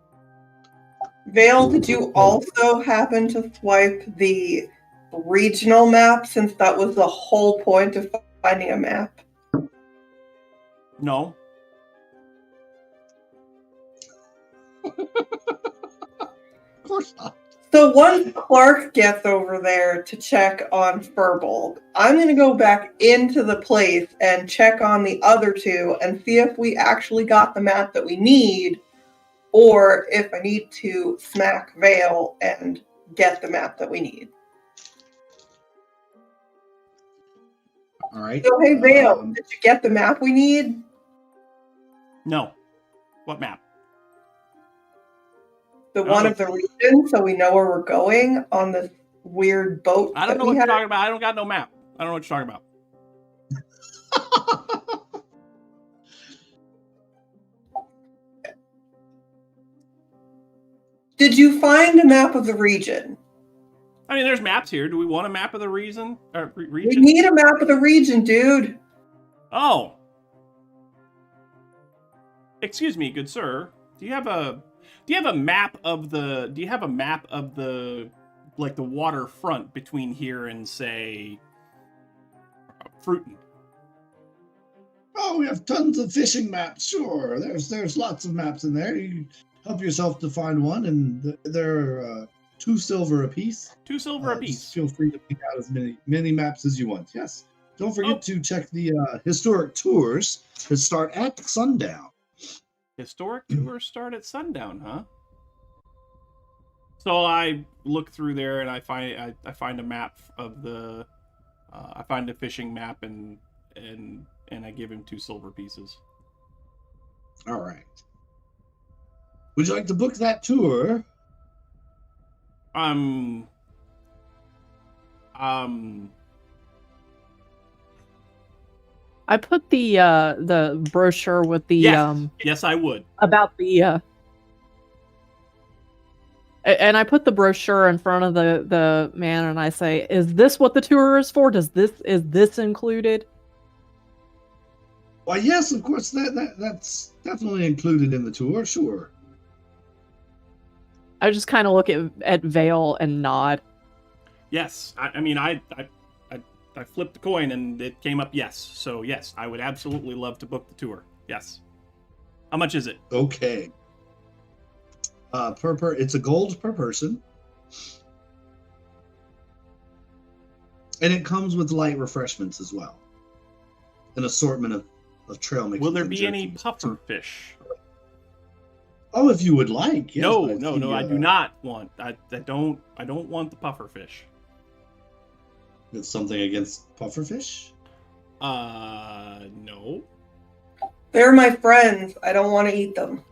Vale, did you also happen to swipe the regional map since that was the whole point of finding a map? No. Of course not. So once Clark gets over there to check on Furbolg, I'm going to go back into the place and check on the other two and see if we actually got the map that we need, or if I need to smack Vale and get the map that we need. All right. So hey Vale, did you get the map we need? No. What map? The one Oh. of the region, so we know where we're going on this weird boat. I don't know that we what you're had? talking about. I don't got no map. I don't know what you're talking about. Did you find a map of the region? I mean, there's maps here. Do we want a map of the region? We Region? need a map of the region, dude. Oh. Excuse me, good sir. Do you have a map of the like the waterfront between here and say Fruiton? Oh, we have tons of fishing maps. Sure, there's lots of maps in there. You help yourself to find one, and there are 2 silver apiece. 2 silver Just apiece. feel free to pick out as many maps as you want. Yes. Don't forget Oh. to check the historic tours that start at sundown. Historic tours start at sundown, huh? So I look through there and I find a map of the I find a fishing map and I give him 2 silver pieces. All right. Would you like to book that tour? I put the brochure with the Yes, I would. about the and I put the brochure in front of the man and I say, "Is this what the tour is for? Is this included?" Why, yes, of course. That's definitely included in the tour. Sure. I just kind of look at Vale and nod. Yes, I flipped the coin and it came up yes. So yes, I would absolutely love to book the tour. Yes. How much is it? Okay. It's a gold per person, and it comes with light refreshments as well. An assortment of trail mixes. Will there and be any jerkies. puffer fish? Oh, if you would like. Yes, No, but no, I do not want. I don't want the puffer fish. It's something against pufferfish. No. They're my friends. I don't want to eat them.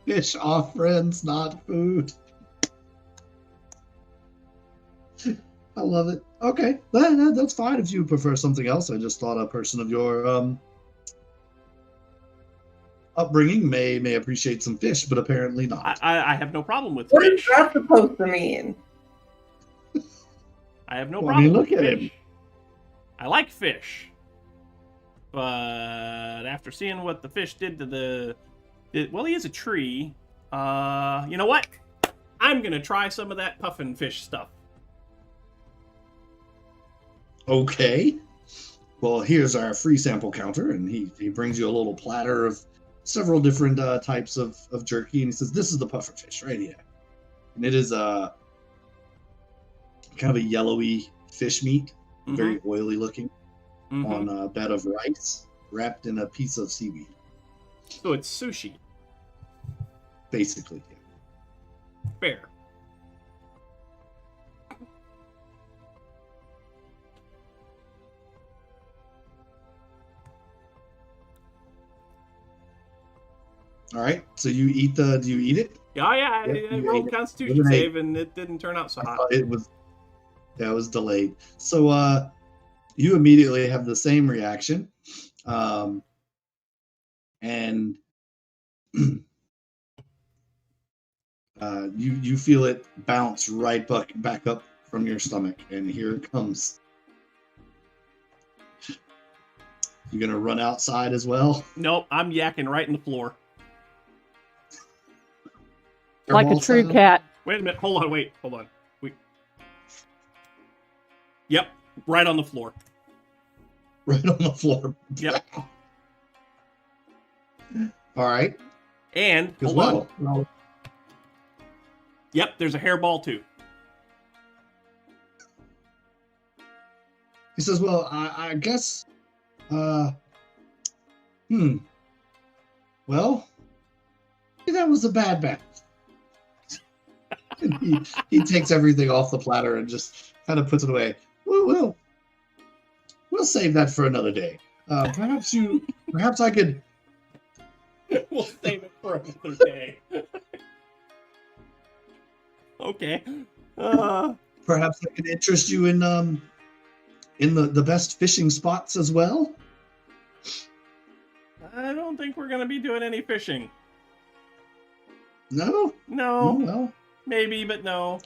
Fish are friends, not food. I love it. Okay, that's fine if you prefer something else. I just thought a person of your upbringing may appreciate some fish, but apparently not. I have no problem with What is fish. that supposed to mean? I have no Well, I problem mean, with look at fish. him. I like fish. But after seeing what the fish did to well, he is a tree. You know what? I'm gonna try some of that puffin fish stuff. Okay. Well, here's our free sample counter, and he brings you a little platter of several different types of jerky, and he says, "This is the puffer fish right here," and it is kind of a yellowy fish meat, very oily looking, on a bed of rice wrapped in a piece of seaweed. So it's sushi. Basically, yeah. Fair. All right. So you eat do you eat it? Yeah, yeah. Yep, I you rolled ate it. Constitution You ate save and it didn't turn out so hot. It was delayed. So you immediately have the same reaction. And You feel it bounce right back up from your stomach, and here it comes. You gonna run outside as well? Nope, I'm yakking right in the floor. Like a Hairball true style? cat. Wait a minute. Hold on. Yep, right on the floor. Right on the floor. Yep. All right. And As hold on. well. Yep, there's a hairball too. He says, "Well, I guess, well, that was a bad batch." And he takes everything off the platter and just kind of puts it away. We'll save that for another day. Perhaps I could. We'll save it for another day. Okay. Perhaps I could interest you in the best fishing spots as well. I don't think we're gonna be doing any fishing. No. No, Well. maybe, but no.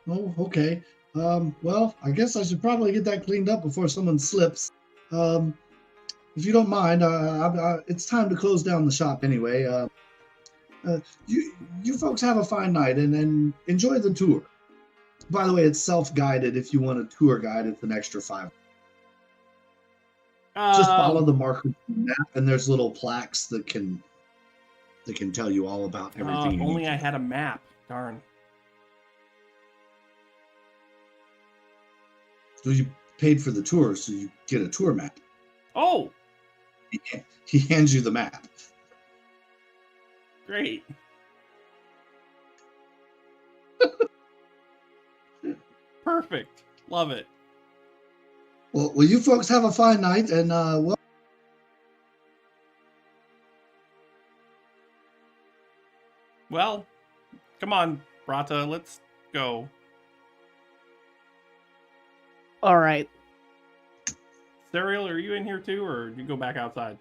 Oh, okay. Well, I guess I should probably get that cleaned up before someone slips. If you don't mind, it's time to close down the shop anyway. You folks have a fine night and enjoy the tour. By the way, it's self-guided. If you want a tour guide, it's an extra $5. Just follow the marker map, and there's little plaques that can tell you all about everything. If you only need I to had a map. Darn. So you paid for the tour, so you get a tour map. Oh, He hands you the map. great. Perfect. Love it. Well, you folks have a fine night, and Well, come on, Brata, let's go. All right. Serial, are you in here too, or did you go back outside?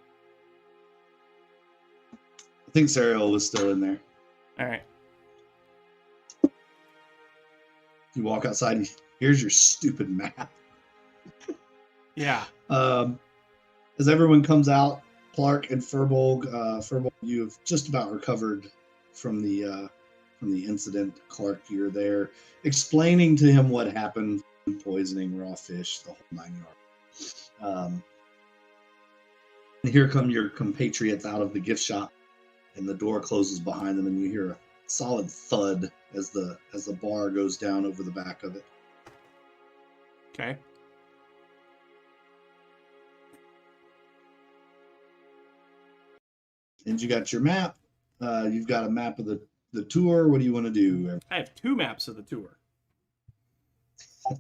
I think Serial was still in there. All right. You walk outside, and here's your stupid map. Yeah. As everyone comes out, Clark and Furbolg, you've just about recovered from the incident. Clark, you're there explaining to him what happened, poisoning, raw fish, the whole 9 yards. And here come your compatriots out of the gift shop, and the door closes behind them, and you hear a solid thud as the bar goes down over the back of it. Okay. And you got your map. You've got a map of the tour. What do you want to do? I have 2 maps of the tour.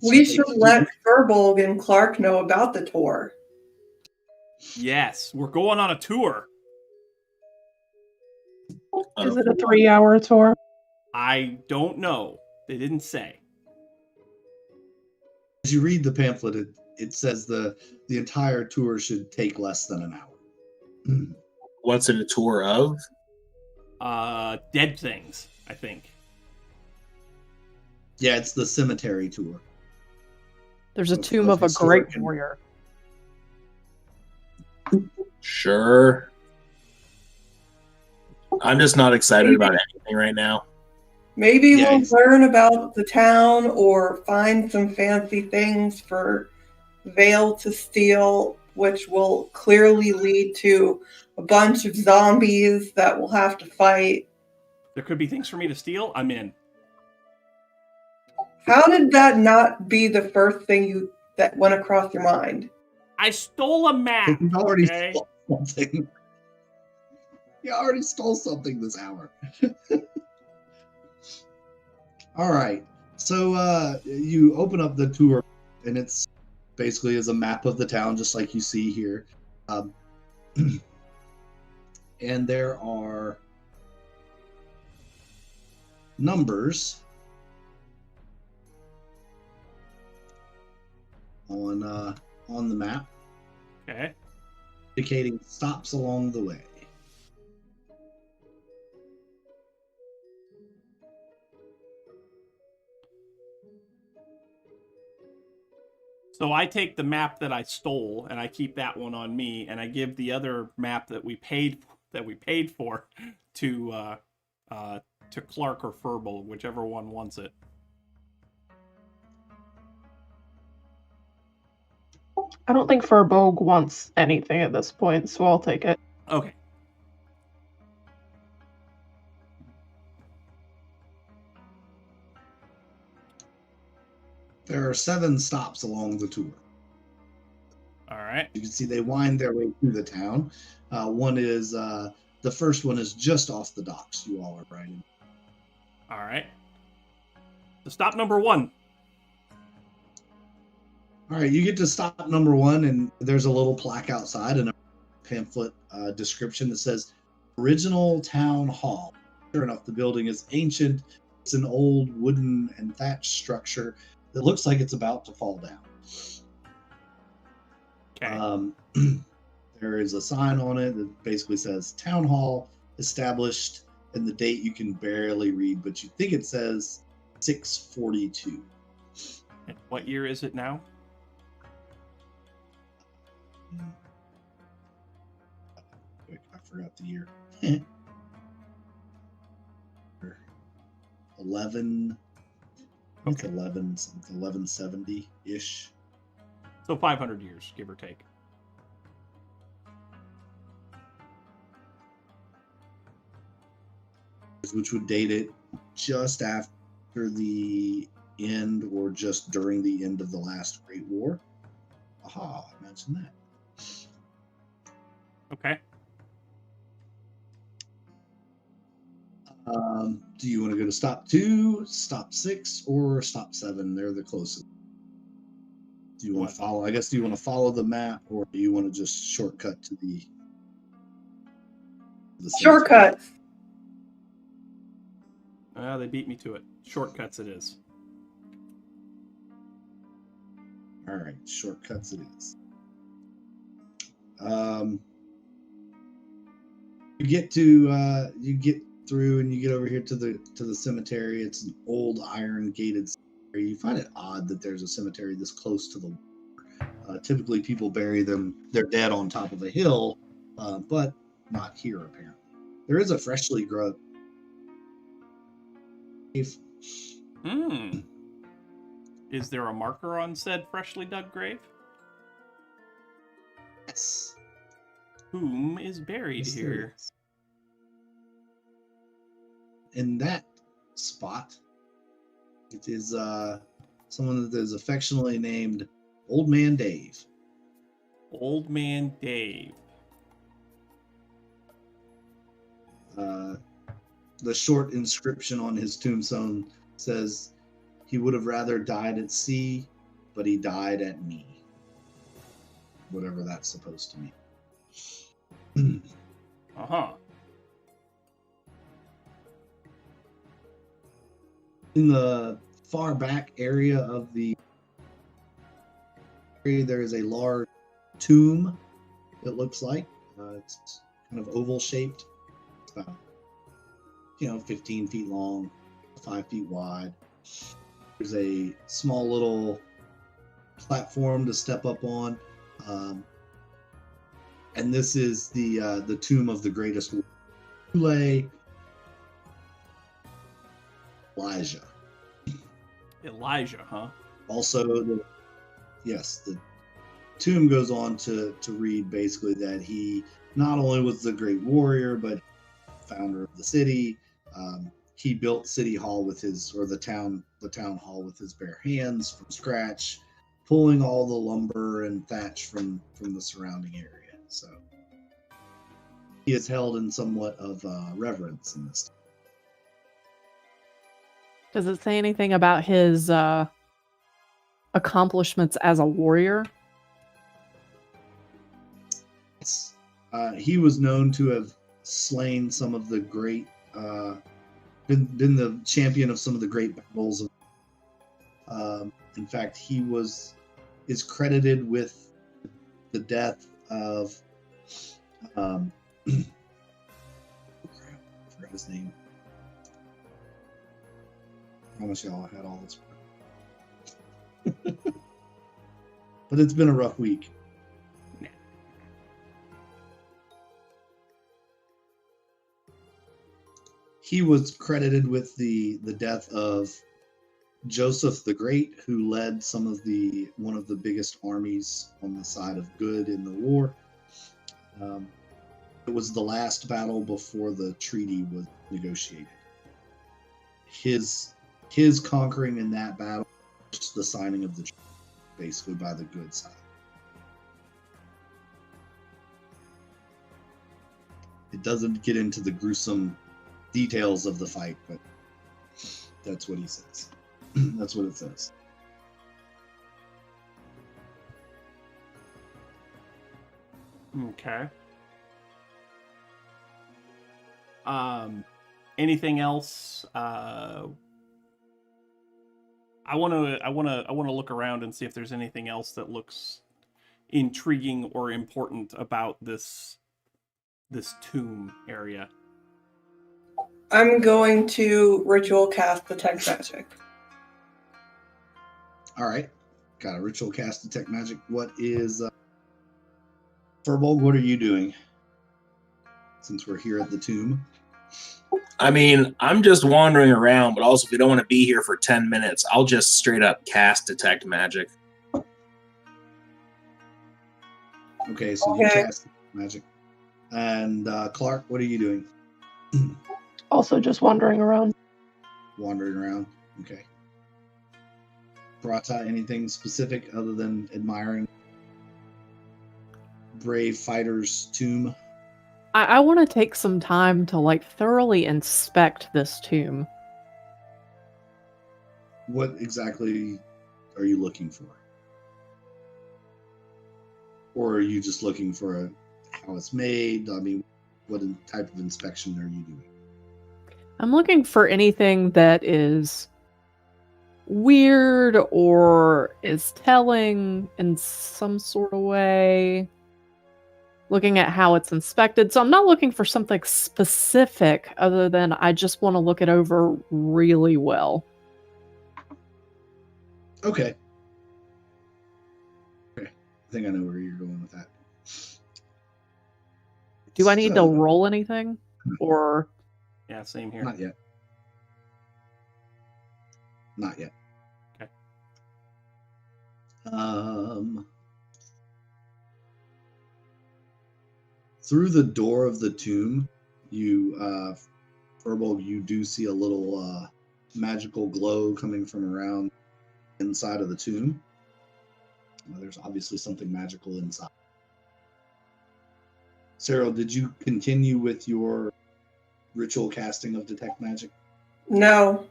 We should let Furbolg and Clark know about the tour. Yes, we're going on a tour. Is it a 3-hour tour? I don't know. They didn't say. As you read the pamphlet, it says the entire tour should take less than an hour. What's it a tour of? Dead things, I think. Yeah, it's the cemetery tour. There's a Of- tomb of of a great historic and- warrior. Sure. I'm just not excited about anything right now. Maybe Yeah, we'll it's- learn about the town or find some fancy things for Vale to steal, which will clearly lead to a bunch of zombies that we'll have to fight. There could be things for me to steal. I'm in. How did that not be the first thing that went across your mind? I stole a map. You already Okay. stole something. You already stole something this hour. All right. So you open up the tour, and it's basically is a map of the town, just like you see here. And there are numbers on the map Okay. indicating stops along the way. So I take the map that I stole and I keep that one on me, and I give the other map that we paid for to Clark or Furball, whichever one wants it. I don't think Furbolg wants anything at this point, so I'll take it. Okay. There are 7 stops along the tour. All right. You can see they wind their way through the town. One is the first one is just off the docks. You all are riding. All right. So stop number 1. All right, you get to stop number 1, and there's a little plaque outside and a pamphlet description that says "Original Town Hall." Sure enough, the building is ancient. It's an old wooden and thatched structure that looks like it's about to fall down. Okay. There is a sign on it that basically says Town Hall established, and the date you can barely read, but you think it says 642. And what year is it now? I forgot the year. 11. It's Okay. 1170 ish. So 500 years, give or take. Which would date it just after the end or just during the end of the last Great War. Aha, imagine that. Okay. Do you want to go to stop 2, stop 6, or stop 7? They're the closest. Do you want to follow? I guess, do you want to follow the map, or do you want to just shortcut to the Shortcuts. They beat me to it. Shortcuts it is. All right, shortcuts it is. You get through and you get over here to the cemetery. It's an old iron gated cemetery. You find it odd that there's a cemetery this close to the water. Typically, people bury their dead on top of a hill, but not here apparently. There is a freshly grown. Is there a marker on said freshly dug grave? Yes. Whom is buried Yes, there here? is. In that spot, it is someone that is affectionately named Old Man Dave. Old Man Dave. The short inscription on his tombstone says, "He would have rather died at sea, but he died at me." Whatever that's supposed to mean. Uh-huh. In the far back area of the area, there is a large tomb, it looks like. It's kind of oval shaped. It's about 15 feet long, 5 feet wide. There's a small little platform to step up on. And this is the tomb of the greatest warrior, Elijah. Elijah, huh? Also, the tomb goes on to read basically that he not only was the great warrior, but founder of the city. He built City Hall the town hall with his bare hands from scratch, pulling all the lumber and thatch from the surrounding area. So he is held in somewhat of reverence in this. Does it say anything about his accomplishments as a warrior? He was known to have slain some of the great, been the champion of some of the great battles. In fact, he is credited with the death of, I forgot his name. I promise y'all I had all this. But it's been a rough week. He was credited with the death of Joseph the Great, who led one of the biggest armies on the side of good in the war. It was the last battle before the treaty was negotiated. His conquering in that battle was the signing of the treaty, basically by the good side. It doesn't get into the gruesome details of the fight, but that's what he says. That's what it says. Okay. Anything else? I want to look around and see if there's anything else that looks intriguing or important about this tomb area. I'm going to ritual cast detect magic. All right. Got a ritual cast detect magic. What is Furbolg, what are you doing? Since we're here at the tomb. I mean, I'm just wandering around, but also if we don't want to be here for 10 minutes, I'll just straight up cast detect magic. Okay, so you cast magic. And Clark, what are you doing? Also just wandering around. Wandering around. Okay. Brata, anything specific other than admiring brave fighter's tomb? I want to take some time to like thoroughly inspect this tomb. What exactly are you looking for? Or are you just looking for how it's made? I mean, what type of inspection are you doing? I'm looking for anything that is weird or is telling in some sort of way. Looking at how it's inspected. So I'm not looking for something specific other than I just want to look it over really well. Okay. I think I know where you're going with that. Do I need to roll anything? Or Yeah, same here. Not yet. Not yet. Okay. Through the door of the tomb, Furbolg, you do see a little magical glow coming from around inside of the tomb. There's obviously something magical inside. Cyril, did you continue with your ritual casting of detect magic? No,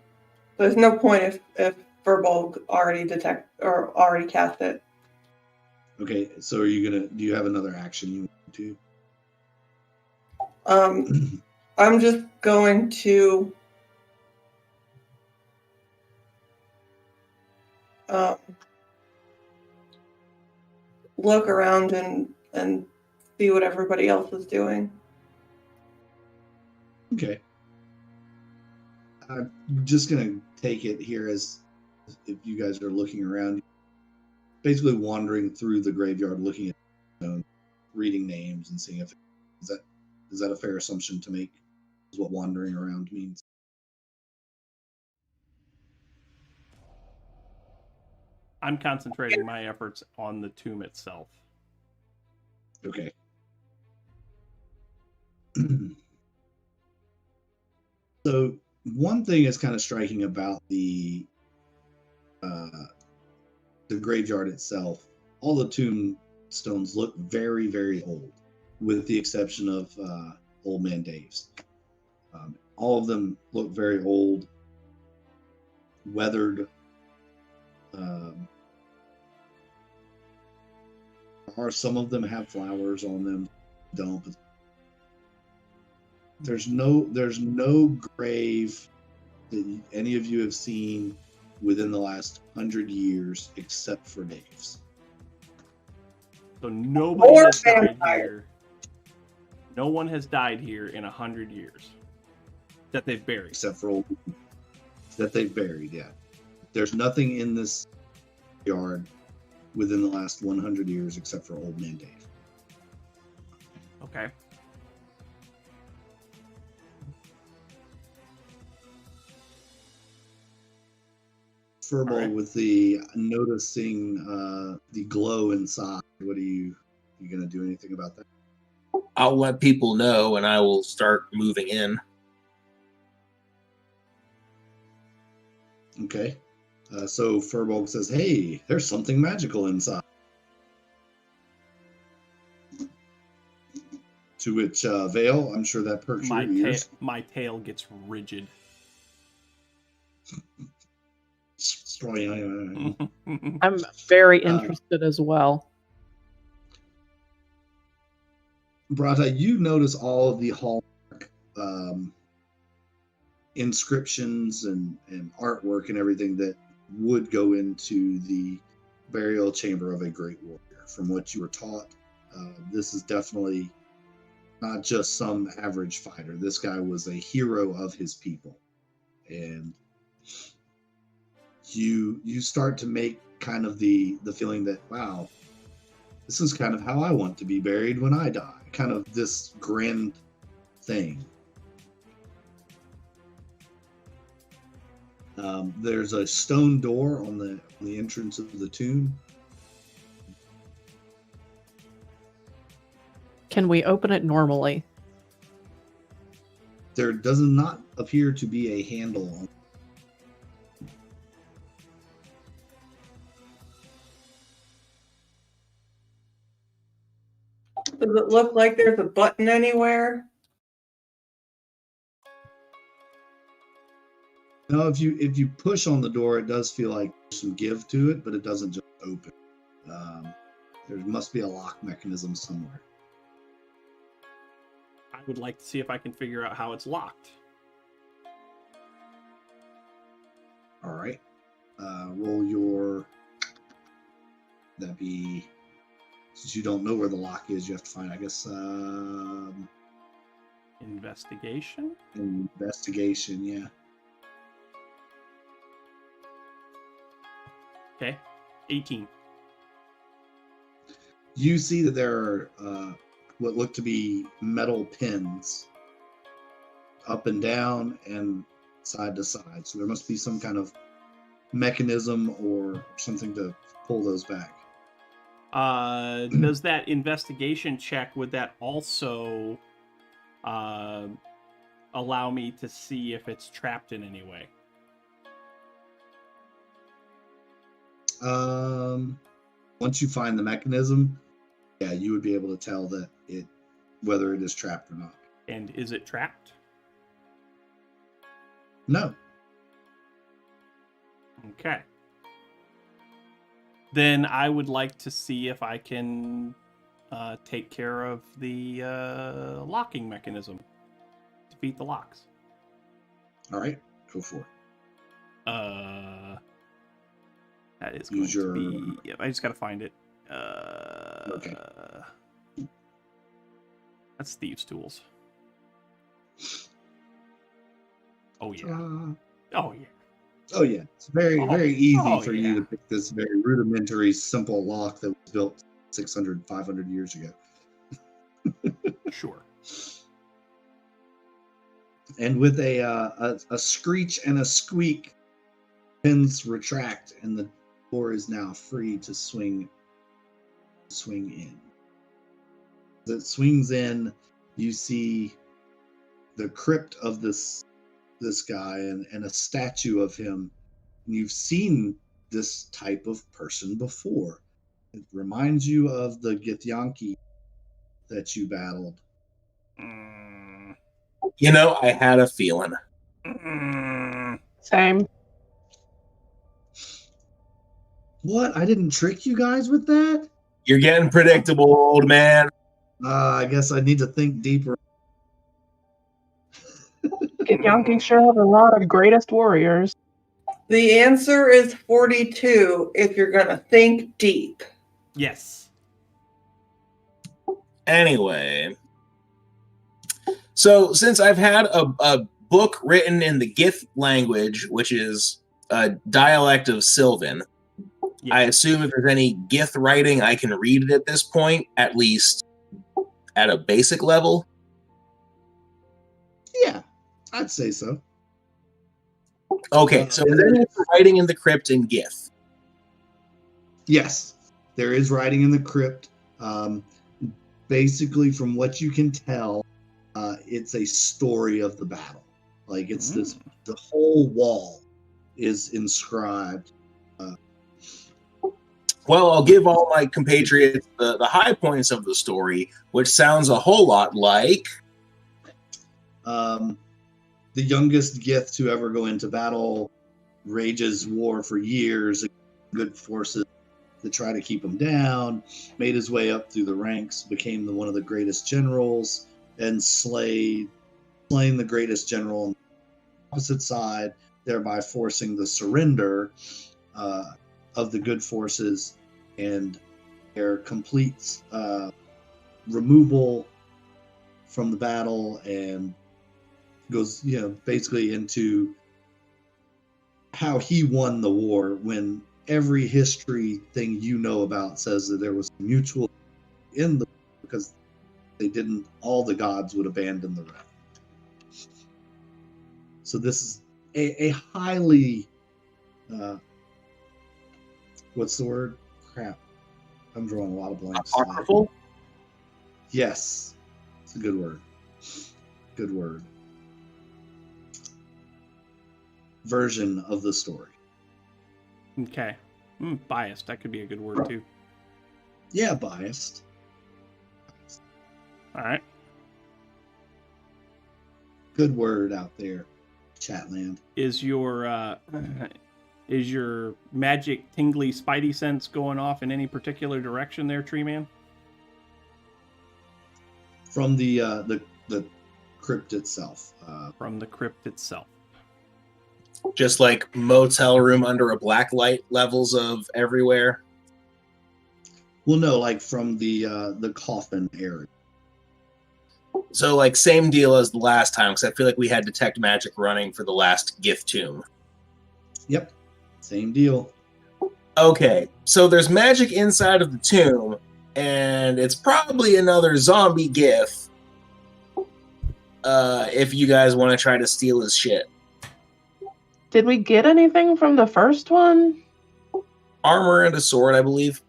there's no point if Furbolg already cast it. Okay, so do you have another action you want to? I'm just going to look around and see what everybody else is doing. Okay. I'm just going to take it here as if you guys are looking around, basically wandering through the graveyard, looking at, reading names and seeing if is that a fair assumption to make? Is what wandering around means? I'm concentrating my efforts on the tomb itself. Okay. So one thing is kind of striking about the graveyard itself. All the tombstones look very, very old, with the exception of Old Man Dave's. All of them look very old, weathered. Some of them have flowers on them, don't. But there's no grave that any of you have seen within the last 100 years except for Dave's. So nobody has died here. No one has died here in 100 years that they've buried. Except for old that they've buried, yeah. There's nothing in this yard within the last 100 years, except for Old Man Dave. Okay. Furball, All right. with the noticing the glow inside, what are you gonna do anything about that? I'll let people know, and I will start moving in. Okay. So Furball says, "Hey, there's something magical inside." To which Vale, I'm sure that perks your ears. My tail gets rigid. I'm very interested as well. Brata, you notice all of the hallmark inscriptions and artwork and everything that would go into the burial chamber of a great warrior. From what you were taught, this is definitely not just some average fighter. This guy was a hero of his people. And you start to make kind of the feeling that, wow, this is kind of how I want to be buried when I die. Kind of this grand thing. There's a stone door on the entrance of the tomb. Can we open it normally? There does not appear to be a handle on. Does it look like there's a button anywhere? No, if you push on the door, it does feel like there's some give to it, but it doesn't just open. There must be a lock mechanism somewhere. I would like to see if I can figure out how it's locked. All right. Roll your. That be. Since you don't know where the lock is, you have to find, I guess, Investigation? investigation, yeah. Okay. 18. You see that there are what look to be metal pins up and down and side to side. So there must be some kind of mechanism or something to pull those back. Does that investigation check, would that also allow me to see if it's trapped in any way? Once you find the mechanism, yeah, you would be able to tell that whether it is trapped or not. And is it trapped? No. Okay. Then I would like to see if I can take care of the locking mechanism. Defeat the locks. All right, go for it. That is Use going to be... Yep, I just got to find it. Okay. That's Thieves' Tools. Oh, yeah. Oh, yeah. Oh yeah, it's very easy for yeah. you to pick this very rudimentary, simple lock that was built 600, 500 years ago. Sure. And with a screech and a squeak, pins retract, and the door is now free to swing in. As it swings in, you see the crypt of this guy and a statue of him. And you've seen this type of person before. It reminds you of the Githyanki that you battled. You know, I had a feeling. Same. What? I didn't trick you guys with that? You're getting predictable, old man. I guess I need to think deeper. Githyanki sure have a lot of greatest warriors. The answer is 42 if you're going to think deep. Yes. Anyway. So, since I've had a book written in the Gith language, which is a dialect of Sylvan, Yeah. I assume if there's any Gith writing, I can read it at this point, at least at a basic level. Yeah, I'd say so. Okay, so is there any writing in the crypt in Gith? Yes, there is writing in the crypt. Basically, from what you can tell, it's a story of the battle. Like it's the whole wall is inscribed. Well, I'll give all my compatriots the high points of the story, which sounds a whole lot like... The youngest Gith to ever go into battle rages war for years against good forces to try to keep him down, made his way up through the ranks, became one of the greatest generals, and slain the greatest general on the opposite side, thereby forcing the surrender of the good forces and their complete removal from the battle, and goes, basically into how he won the war, when every history thing about says that there was mutual in the, because they didn't, all the gods would abandon the realm. So this is a highly, what's the word? Crap. I'm drawing a lot of blanks. Apocryphal? Yes. It's a good word. Good word. Version of the story. Okay. Biased. That could be a good word too. Yeah, biased. All right. Good word out there, Chatland. Is your magic tingly spidey sense going off in any particular direction there, Tree Man? From the crypt itself. From the crypt itself. Just like motel room under a black light levels of everywhere? Well, no, like from the coffin area. So, like, same deal as the last time, because I feel like we had detect magic running for the last Gith tomb. Yep, same deal. Okay, so there's magic inside of the tomb, and it's probably another zombie Gith. If you guys want to try to steal his shit. Did we get anything from the first one? Armor and a sword, I believe.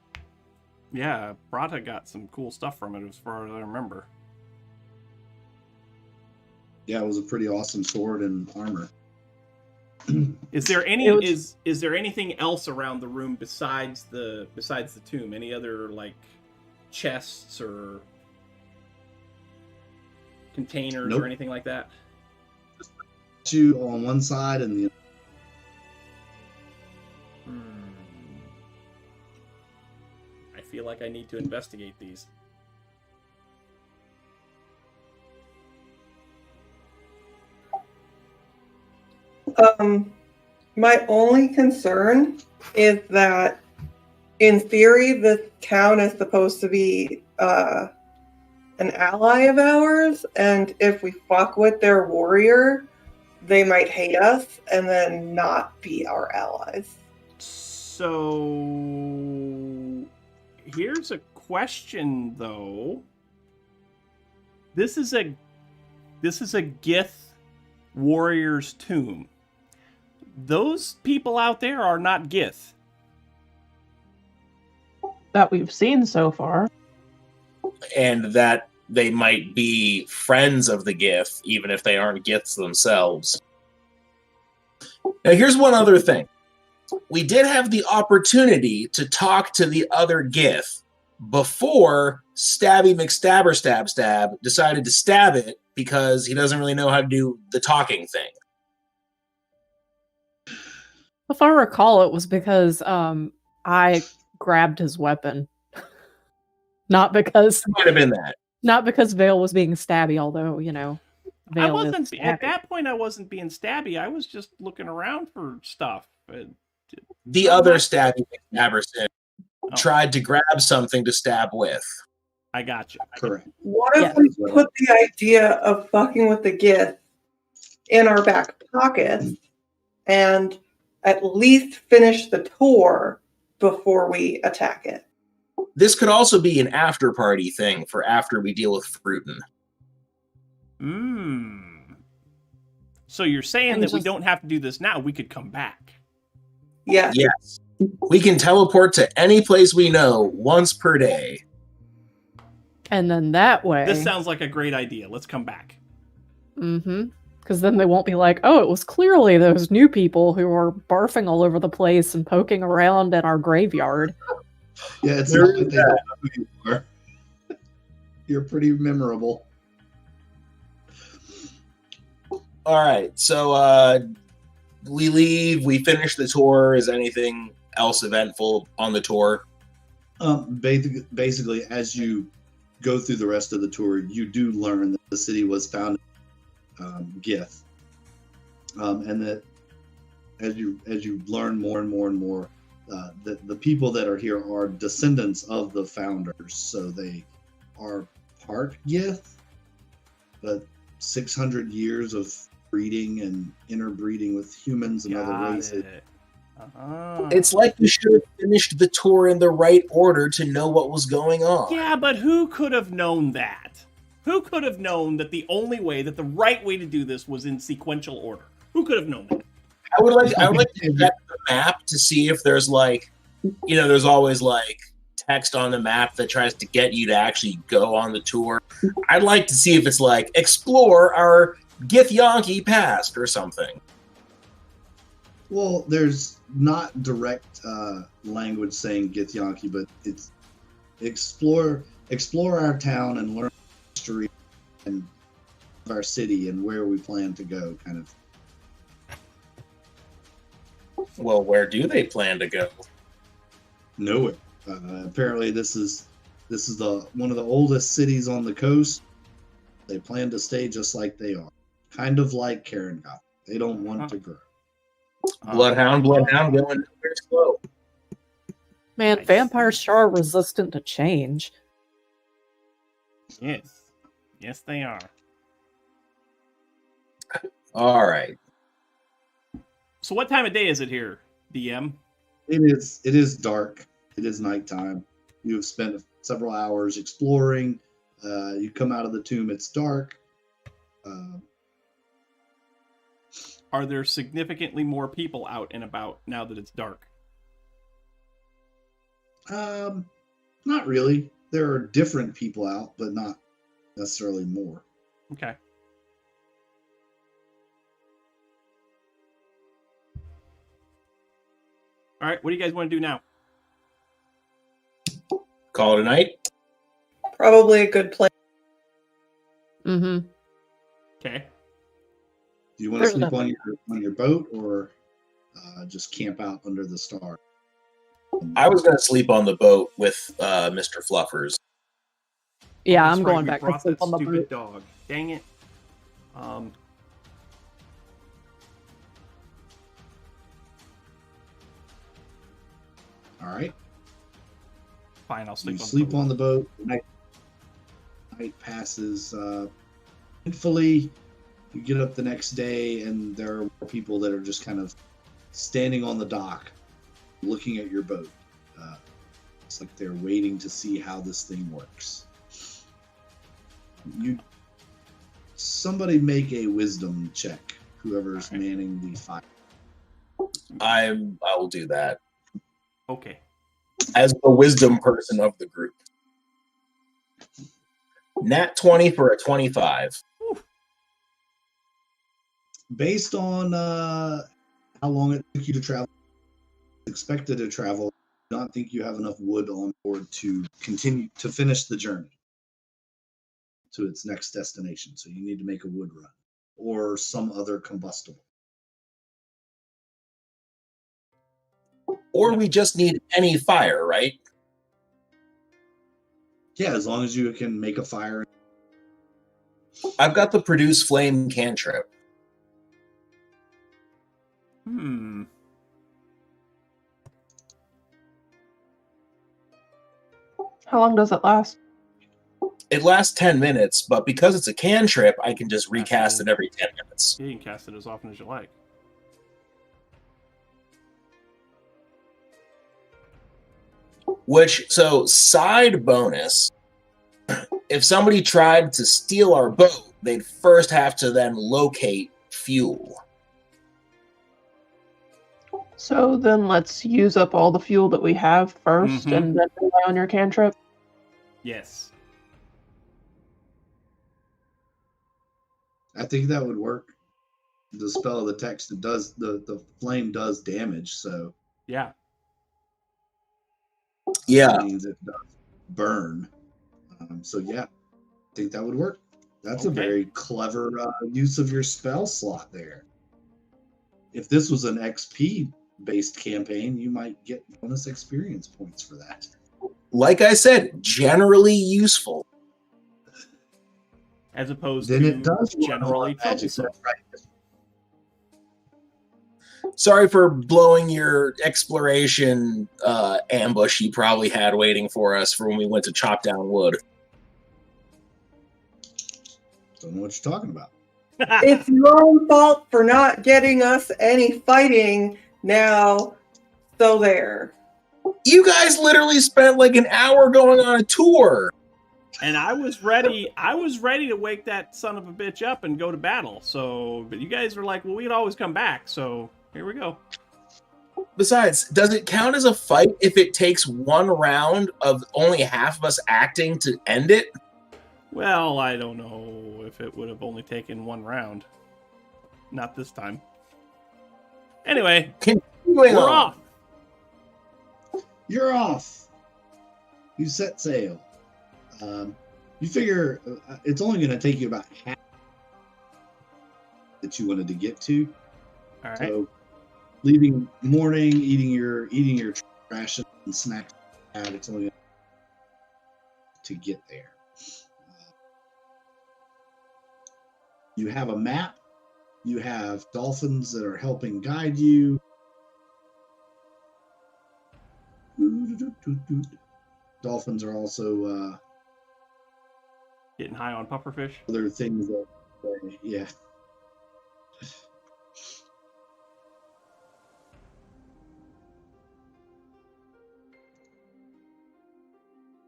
Yeah, Brata got some cool stuff from it as far as I remember. Yeah, it was a pretty awesome sword and armor. Is there is there anything else around the room besides the tomb? Any other like chests or containers or anything like that? Two on one side and the I feel like I need to investigate these. My only concern is that, in theory, this town is supposed to be an ally of ours, and if we fuck with their warrior, they might hate us and then not be our allies. So here's a question, though. This is a Gith warrior's tomb. Those people out there are not Gith. That we've seen so far. And that they might be friends of the Gith, even if they aren't Giths themselves. Now, here's one other thing. We did have the opportunity to talk to the other Gith before Stabby McStabber decided to stab it because he doesn't really know how to do the talking thing. If I recall, it was because I grabbed his weapon. Not because Might have been that. Not because Vale was being stabby, although, Vale I wasn't is at stabby. that point. I wasn't being stabby. I was just looking around for stuff. The other Stabby McStabberson Oh. tried to grab something to stab with. I got you. correct. What if we put the idea of fucking with the Gith in our back pockets and at least finish the tour before we attack it. This could also be an after party thing for after we deal with Fruiton. So you're saying And that we just- don't have to do this now. We could come back. Yeah. Yes. We can teleport to any place we know once per day. And then that way. This sounds like a great idea. Let's come back. Mm-hmm. Because then they won't be like, oh, it was clearly those new people who were barfing all over the place and poking around in our graveyard. Yeah, it's There not is that they don't know who you are. You're pretty memorable. All right. So we leave. We finish the tour. Is anything else eventful on the tour? Basically, as you go through the rest of the tour, you do learn that the city was founded Gith, and that as you learn more and more and more, that the people that are here are descendants of the founders, so they are part Gith, but 600 years of breeding and interbreeding with humans and other Got races. it. It's like we should have finished the tour in the right order to know what was going on. Yeah, but who could have known that? Who could have known that the only way, that the right way to do this was in sequential order? Who could have known that? I would like to check the map to see if there's like, there's always like text on the map that tries to get you to actually go on the tour. I'd like to see if it's like explore our Githyanki past or something. Well, there's not direct language saying Githyanki, but it's explore our town and learn history and of our city and where we plan to go, kind of. Well, where do they plan to go? Nowhere. Apparently, this is the one of the oldest cities on the coast. They plan to stay just like they are, kind of like Karengoth. They don't want to grow. Bloodhound going very slow. Man, Nice. vampires sure are resistant to change. Yes. Yes, they are. All right. So what time of day is it here, DM? It is dark. It is nighttime. You have spent several hours exploring. You come out of the tomb. It's dark. Are there significantly more people out and about now that it's dark? Not really. There are different people out, but not necessarily more. Okay. All right, what do you guys want to do now? Call it a night. Probably a good plan. Mm-hmm. Okay. Do you want to There's sleep on your boat or just camp out under the stars? I was going to sleep on the boat with Mr. Fluffers. Yeah, That's I'm right, going we back to brought sleep that on the stupid boat. dog. Dang it. All right. Fine, I'll sleep You on sleep the boat. on the boat. Night passes. Thankfully, you get up the next day, and there are more people that are just kind of standing on the dock, looking at your boat. It's like they're waiting to see how this thing works. Somebody make a wisdom check. Whoever's All right. manning the fire. I will do that Okay. as the wisdom person of the group. Nat 20 for a 25. Based on how long it took you to travel, expected to travel, I don't think you have enough wood on board to continue to finish the journey to its next destination. So you need to make a wood run or some other combustible. Or we just need any fire, right? Yeah, as long as you can make a fire. I've got the produce flame cantrip. How long does it last? It lasts 10 minutes, but because it's a cantrip, I can just recast it every 10 minutes. You can cast it as often as you like. So side bonus, if somebody tried to steal our boat, they'd first have to then locate fuel. So then let's use up all the fuel that we have 1st Mhm. and then rely on your cantrip. Yes. I think that would work. The spell of the text, it does the flame does damage, so Yeah. Yeah. it means it does burn. So yeah, I think that would work. That's a Okay. very clever use of your spell slot there. If this was an XP based campaign, you might get bonus experience points for that. Like I said, generally useful. As opposed Then to it does run generally on magic. troublesome. That's right. Sorry for blowing your exploration ambush you probably had waiting for us for when we went to chop down wood. Don't know what you're talking about. It's your own fault for not getting us any fighting now. So there. You guys literally spent like an hour going on a tour. And I was ready to wake that son of a bitch up and go to battle. So, but you guys were like, well, we'd always come back. So here we go. Besides, does it count as a fight if it takes one round of only half of us acting to end it? Well, I don't know if it would have only taken one round. Not this time. Anyway, Continuing we're on. off. You're off. You set sail. You figure it's only going to take you about half that you wanted to get to. All right. So, leaving morning, eating your ration and snacks, it's only to get there. You have a map. You have dolphins that are helping guide you. Dolphins are also Getting high on pufferfish. other things that, yeah.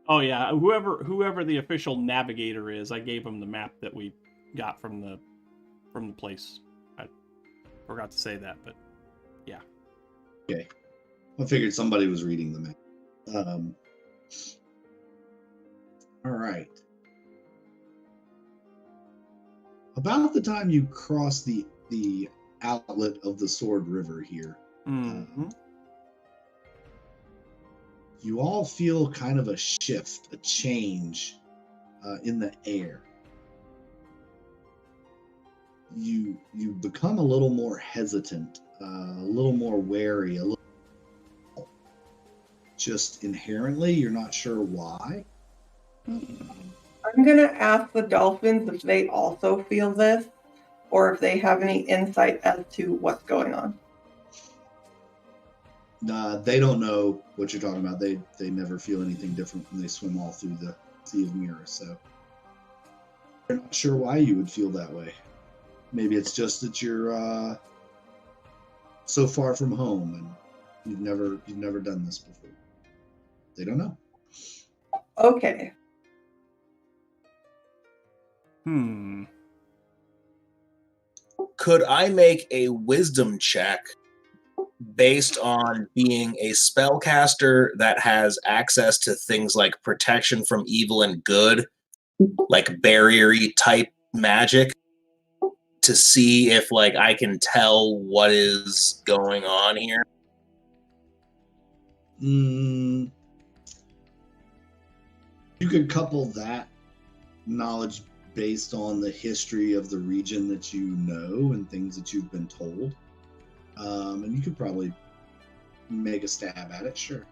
Oh yeah, whoever the official navigator is, I gave him the map that we got from the place. I forgot to say that, but yeah. Okay. I figured somebody was reading the map. All right. About the time you cross the outlet of the Sword River here, Mm-hmm. you all feel kind of a shift, a change in the air. You become a little more hesitant, a little more wary, a little just inherently. You're not sure why. I'm going to ask the dolphins if they also feel this or if they have any insight as to what's going on. They don't know what you're talking about. They never feel anything different when they swim all through the Sea of Mirror. So they're not sure why you would feel that way. Maybe it's just that you're so far from home and you've never done this before. They don't know. Okay. Could I make a wisdom check based on being a spellcaster that has access to things like protection from evil and good, like barrier-y type magic, to see if like I can tell what is going on here? You could couple that knowledge based on the history of the region that you know and things that you've been told. And you could probably make a stab at it, sure.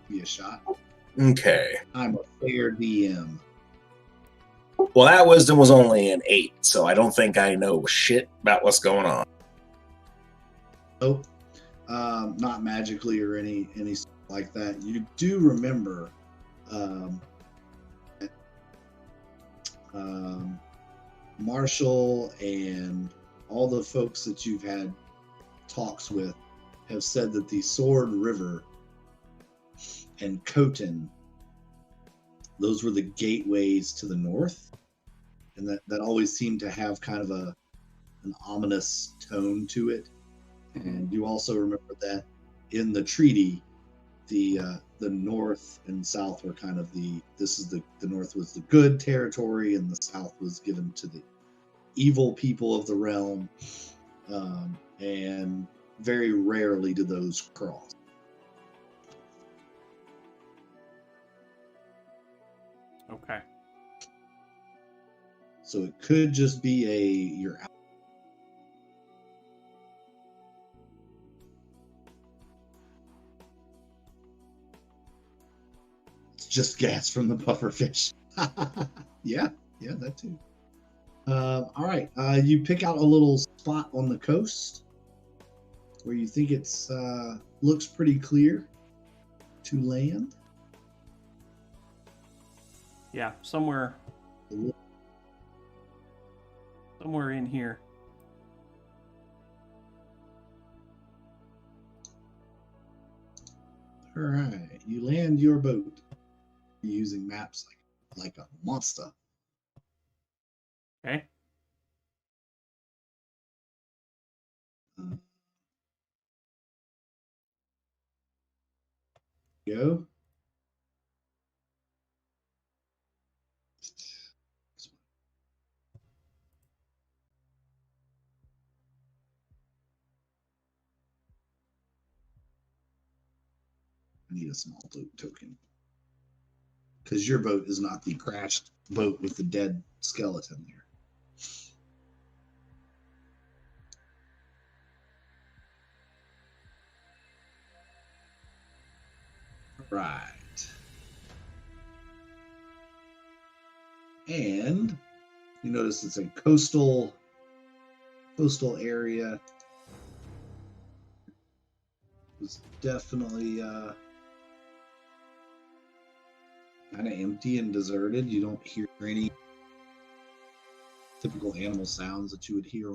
Be a shot. Okay. I'm a fair DM. Well, that wisdom was only an 8, so I don't think I know shit about what's going on. Nope. Not magically or any like that. You do remember Marshall and all the folks that you've had talks with have said that the Sword River and Khotin. Those were the gateways to the north, and that always seemed to have kind of an ominous tone to it. And you also remember that in the treaty, the north and south were kind of the north was the good territory, and the south was given to the evil people of the realm, and very rarely do those cross. Okay. So it could just be you're out. It's just gas from the pufferfish. yeah, that too. All right, you pick out a little spot on the coast where you think it's looks pretty clear to land. Yeah, somewhere in here. All right, you land your boat using maps like a monster. Okay. Go. I need a small boat token. Because your boat is not the crashed boat with the dead skeleton there. Right. And you notice it's a coastal area. It's definitely kind of empty and deserted. You don't hear any typical animal sounds that you would hear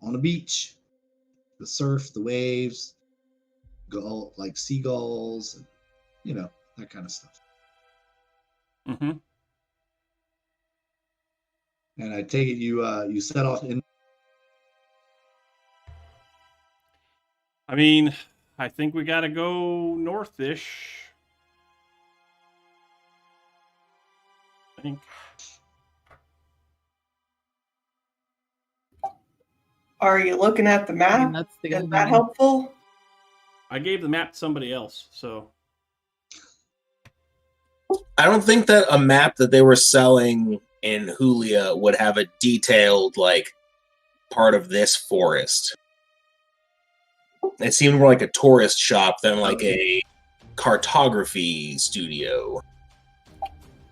on a beach. The surf, the waves, like seagulls, and that kind of stuff. Mm-hmm. And I take it you set off in. I mean, I think we gotta go northish. I think. Are you looking at the map? I mean, that's the Is only that helpful? I gave the map to somebody else, so. I don't think that a map that they were selling in Julia would have a detailed, part of this forest. It seemed more like a tourist shop than a cartography studio.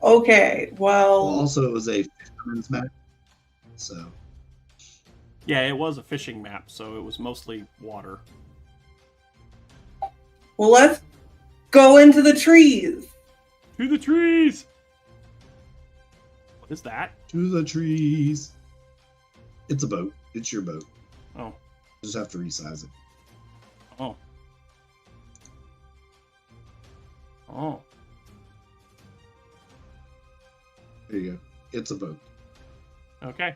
Okay, well, Also, it was a fisherman's map, so. Yeah, it was a fishing map, so it was mostly water. let's go into the trees. To the trees! What is that? To the trees. It's a boat. It's your boat. Oh. You just have to resize it. Oh. Oh. There you go. It's a boat. Okay.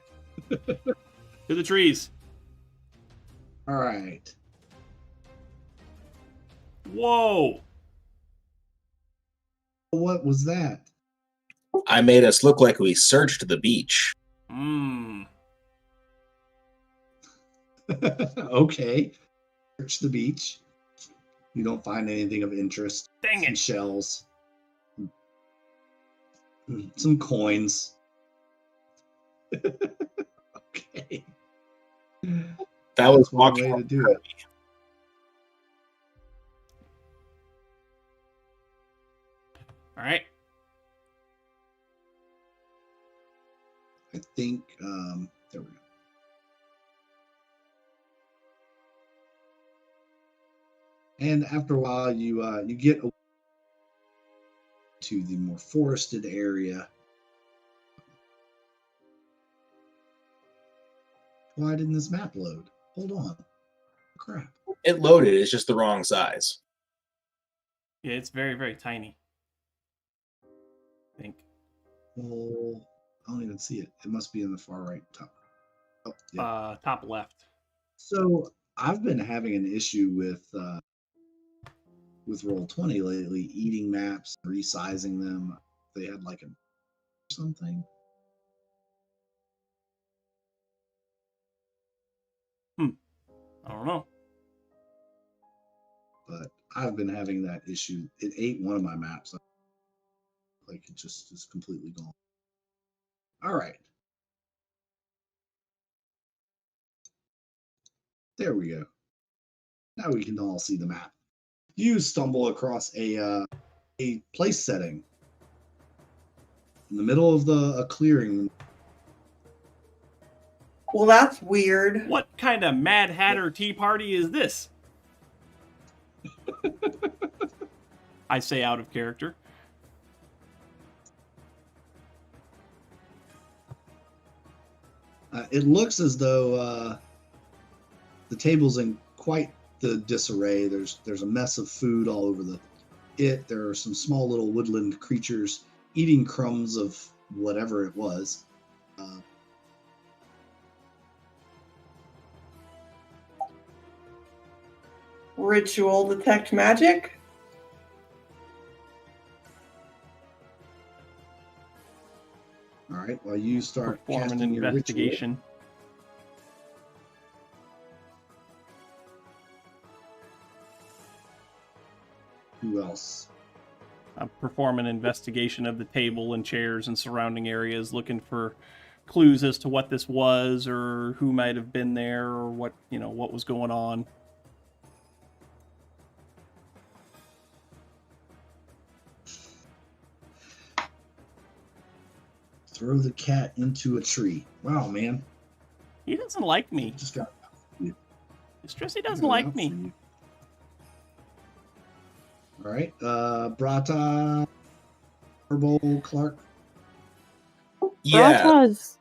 To the trees. All right. Whoa! What was that? I made us look like we searched the beach. Okay. Search the beach. You don't find anything of interest. Dang Some it! shells. Some coins. Okay. That was That's one walking way to do it. All right. I think there we go. And after a while, you get to the more forested area. Why didn't this map load? Hold on. Crap. It loaded. It's just the wrong size. Yeah, it's very, very tiny. I think. Well, I don't even see it. It must be in the far right top. Oh, yeah. Top left. So I've been having an issue with Roll20 lately, eating maps, resizing them. They had like something. I don't know. But I've been having that issue. It ate one of my maps. Like it just is completely gone. All right. There we go. Now we can all see the map. You stumble across a place setting in the middle of a clearing. Well, that's weird. What kind of Mad Hatter tea party is this? I say out of character. It looks as though the table's in quite the disarray. There's a mess of food all over there are some small little woodland creatures eating crumbs of whatever it was. Ritual detect magic? All right, while you start Perform an casting your investigation. Ritual, who else? Perform an investigation of the table and chairs and surrounding areas, looking for clues as to what this was or who might have been there or what was going on. Throw the cat into a tree. Wow, man. He doesn't like me. Just got Stressy doesn't like me. All right. Brata, Herbal, Clark. Yeah. Brata's...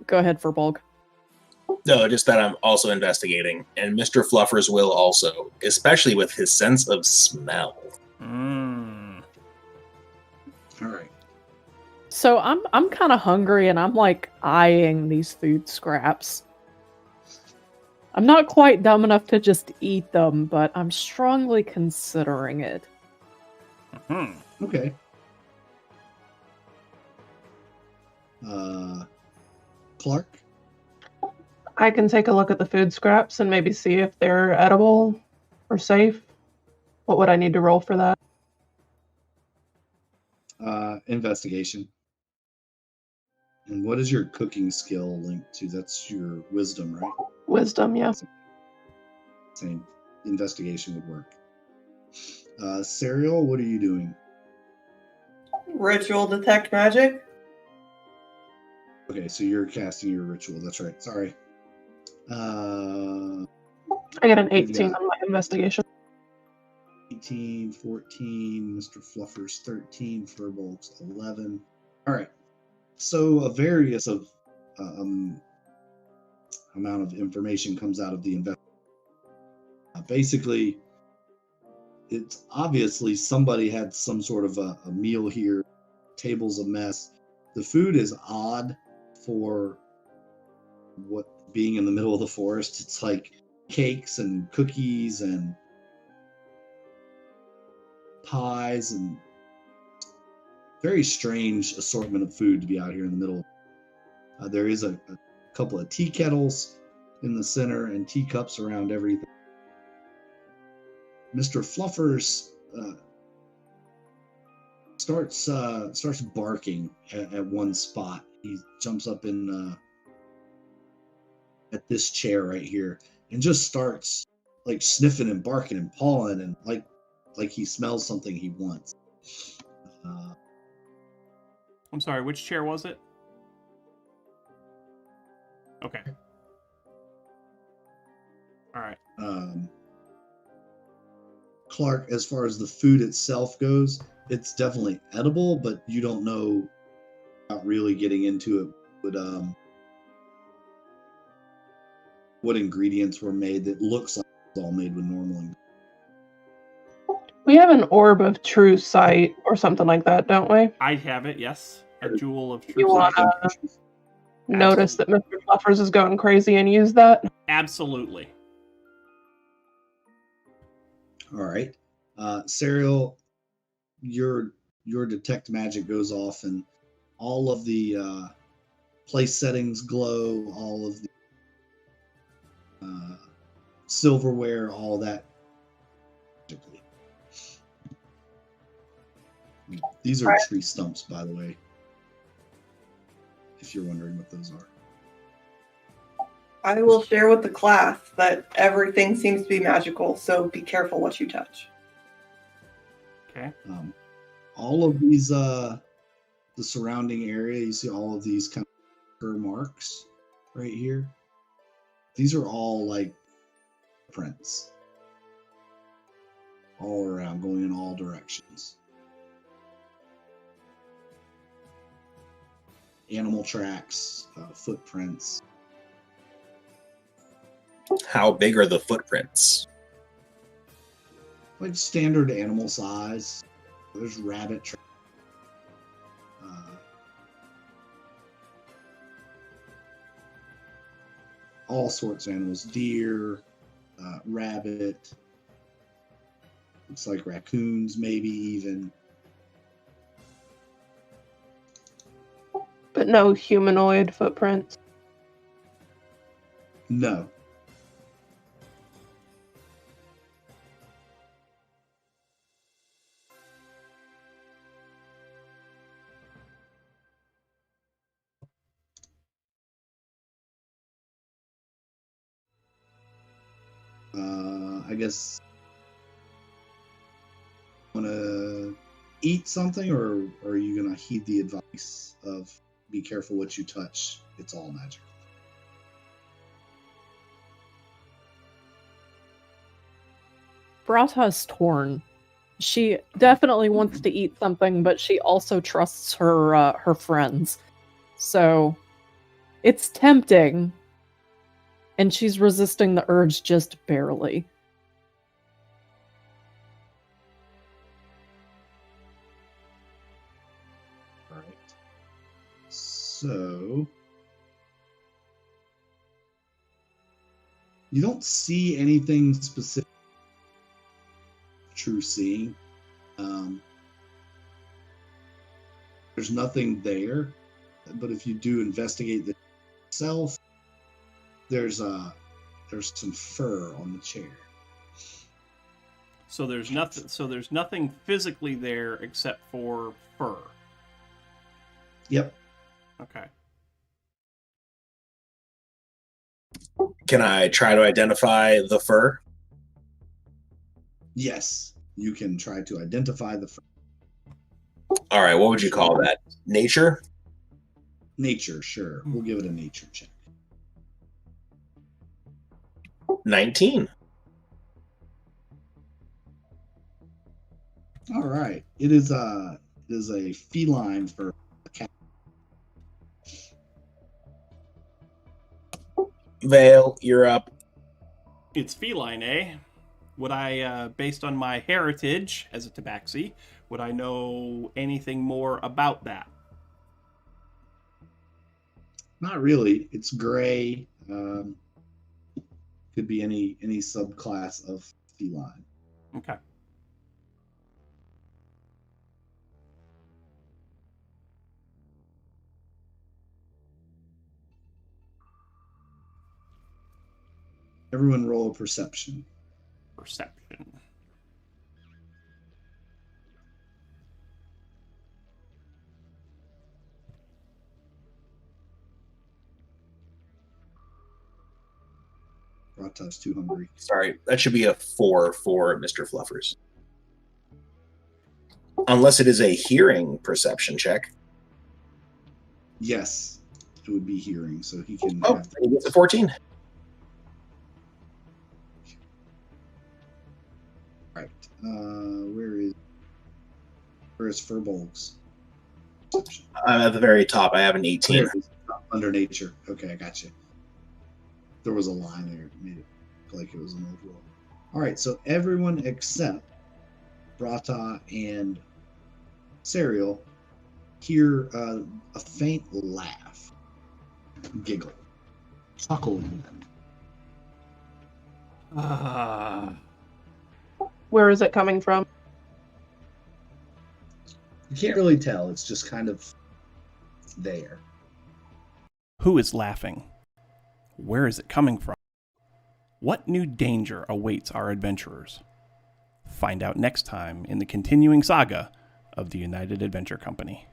Go ahead, Furbolg. No, just that I'm also investigating, and Mr. Fluffers will also, especially with his sense of smell. All right. So I'm kind of hungry, and I'm like eyeing these food scraps. I'm not quite dumb enough to just eat them, but I'm strongly considering it. Okay. Clark. I can take a look at the food scraps and maybe see if they're edible or safe. What would I need to roll for that? Investigation. And what is your cooking skill linked to? That's your wisdom, right? Wisdom, yeah. Same. Investigation would work. Serial, what are you doing? Ritual detect magic? Okay, so you're casting your ritual. That's right. Sorry. I got an 18 on my investigation. 18, 14, Mr. Fluffers 13, Furbolg's 11. All right. So a various of amount of information comes out of the investigation. Basically, it's obviously somebody had some sort of a meal here. Table's a mess. The food is odd for what being in the middle of the forest. It's like cakes and cookies and pies and very strange assortment of food to be out here in the middle. There is a couple of tea kettles in the center and teacups around everything. Mr. Fluffers starts barking at one spot. He jumps up in at this chair right here and just starts like sniffing and barking and pawing and like he smells something he wants. I'm sorry, which chair was it? Okay. All right. Clark, as far as the food itself goes, it's definitely edible, but you don't know about really getting into it. But what ingredients were made. That looks like it's all made with normal ingredients. We have an orb of true sight or something like that, don't we? I have it, yes. A jewel of You true wanna sight. notice that Mr. Fluffers is going crazy and use that? Absolutely. All right, Serial, your detect magic goes off, and all of the place settings glow. All of the silverware, all that. These are tree stumps, by the way, if you're wondering what those are. I will share with the class that everything seems to be magical, so be careful what you touch. Okay. All of these, the surrounding area, you see all of these kind of marks right here. These are all like prints all around, going in all directions. Animal tracks, footprints. How big are the footprints? Like standard animal size. There's rabbit tracks. All sorts of animals. Deer, rabbit. Looks like raccoons, maybe even. But no humanoid footprints. No. I guess want to eat something, or are you going to heed the advice of be careful what you touch? It's all magical. Brata is torn. She definitely wants to eat something, but she also trusts her friends. So it's tempting, and she's resisting the urge just barely. All right. So you don't see anything specific. True seeing. There's nothing there, but if you do investigate the itself, there's some fur on the chair. So there's nothing. So there's nothing physically there except for fur. Yep. Okay. Can I try to identify the fur? Yes, you can try to identify the fur. All right, what would you call that? Nature? Nature, sure. We'll give it a nature check. 19. All right. It is a feline fur. Vale, you're up. It's feline, eh? Would I, based on my heritage as a tabaxi, would I know anything more about that? Not really. It's gray. Could be any subclass of feline. Okay. Everyone roll a perception. Perception. Rata's too hungry. Sorry, that should be a 4 for Mr. Fluffers. Unless it is a hearing perception check. Yes, it would be hearing, so he can. Oh, he gets a 14. Right. Where is Furbolg's perception? I'm at the very top. I have an 18. Under nature. Okay, I got you. There was a line there that made it feel like it was an old roll. All right, so everyone except Brata and Serial hear a faint laugh, giggle, chuckle even. Where is it coming from? You can't really tell. It's just kind of there. Who is laughing? Where is it coming from? What new danger awaits our adventurers? Find out next time in the continuing saga of the United Adventure Company.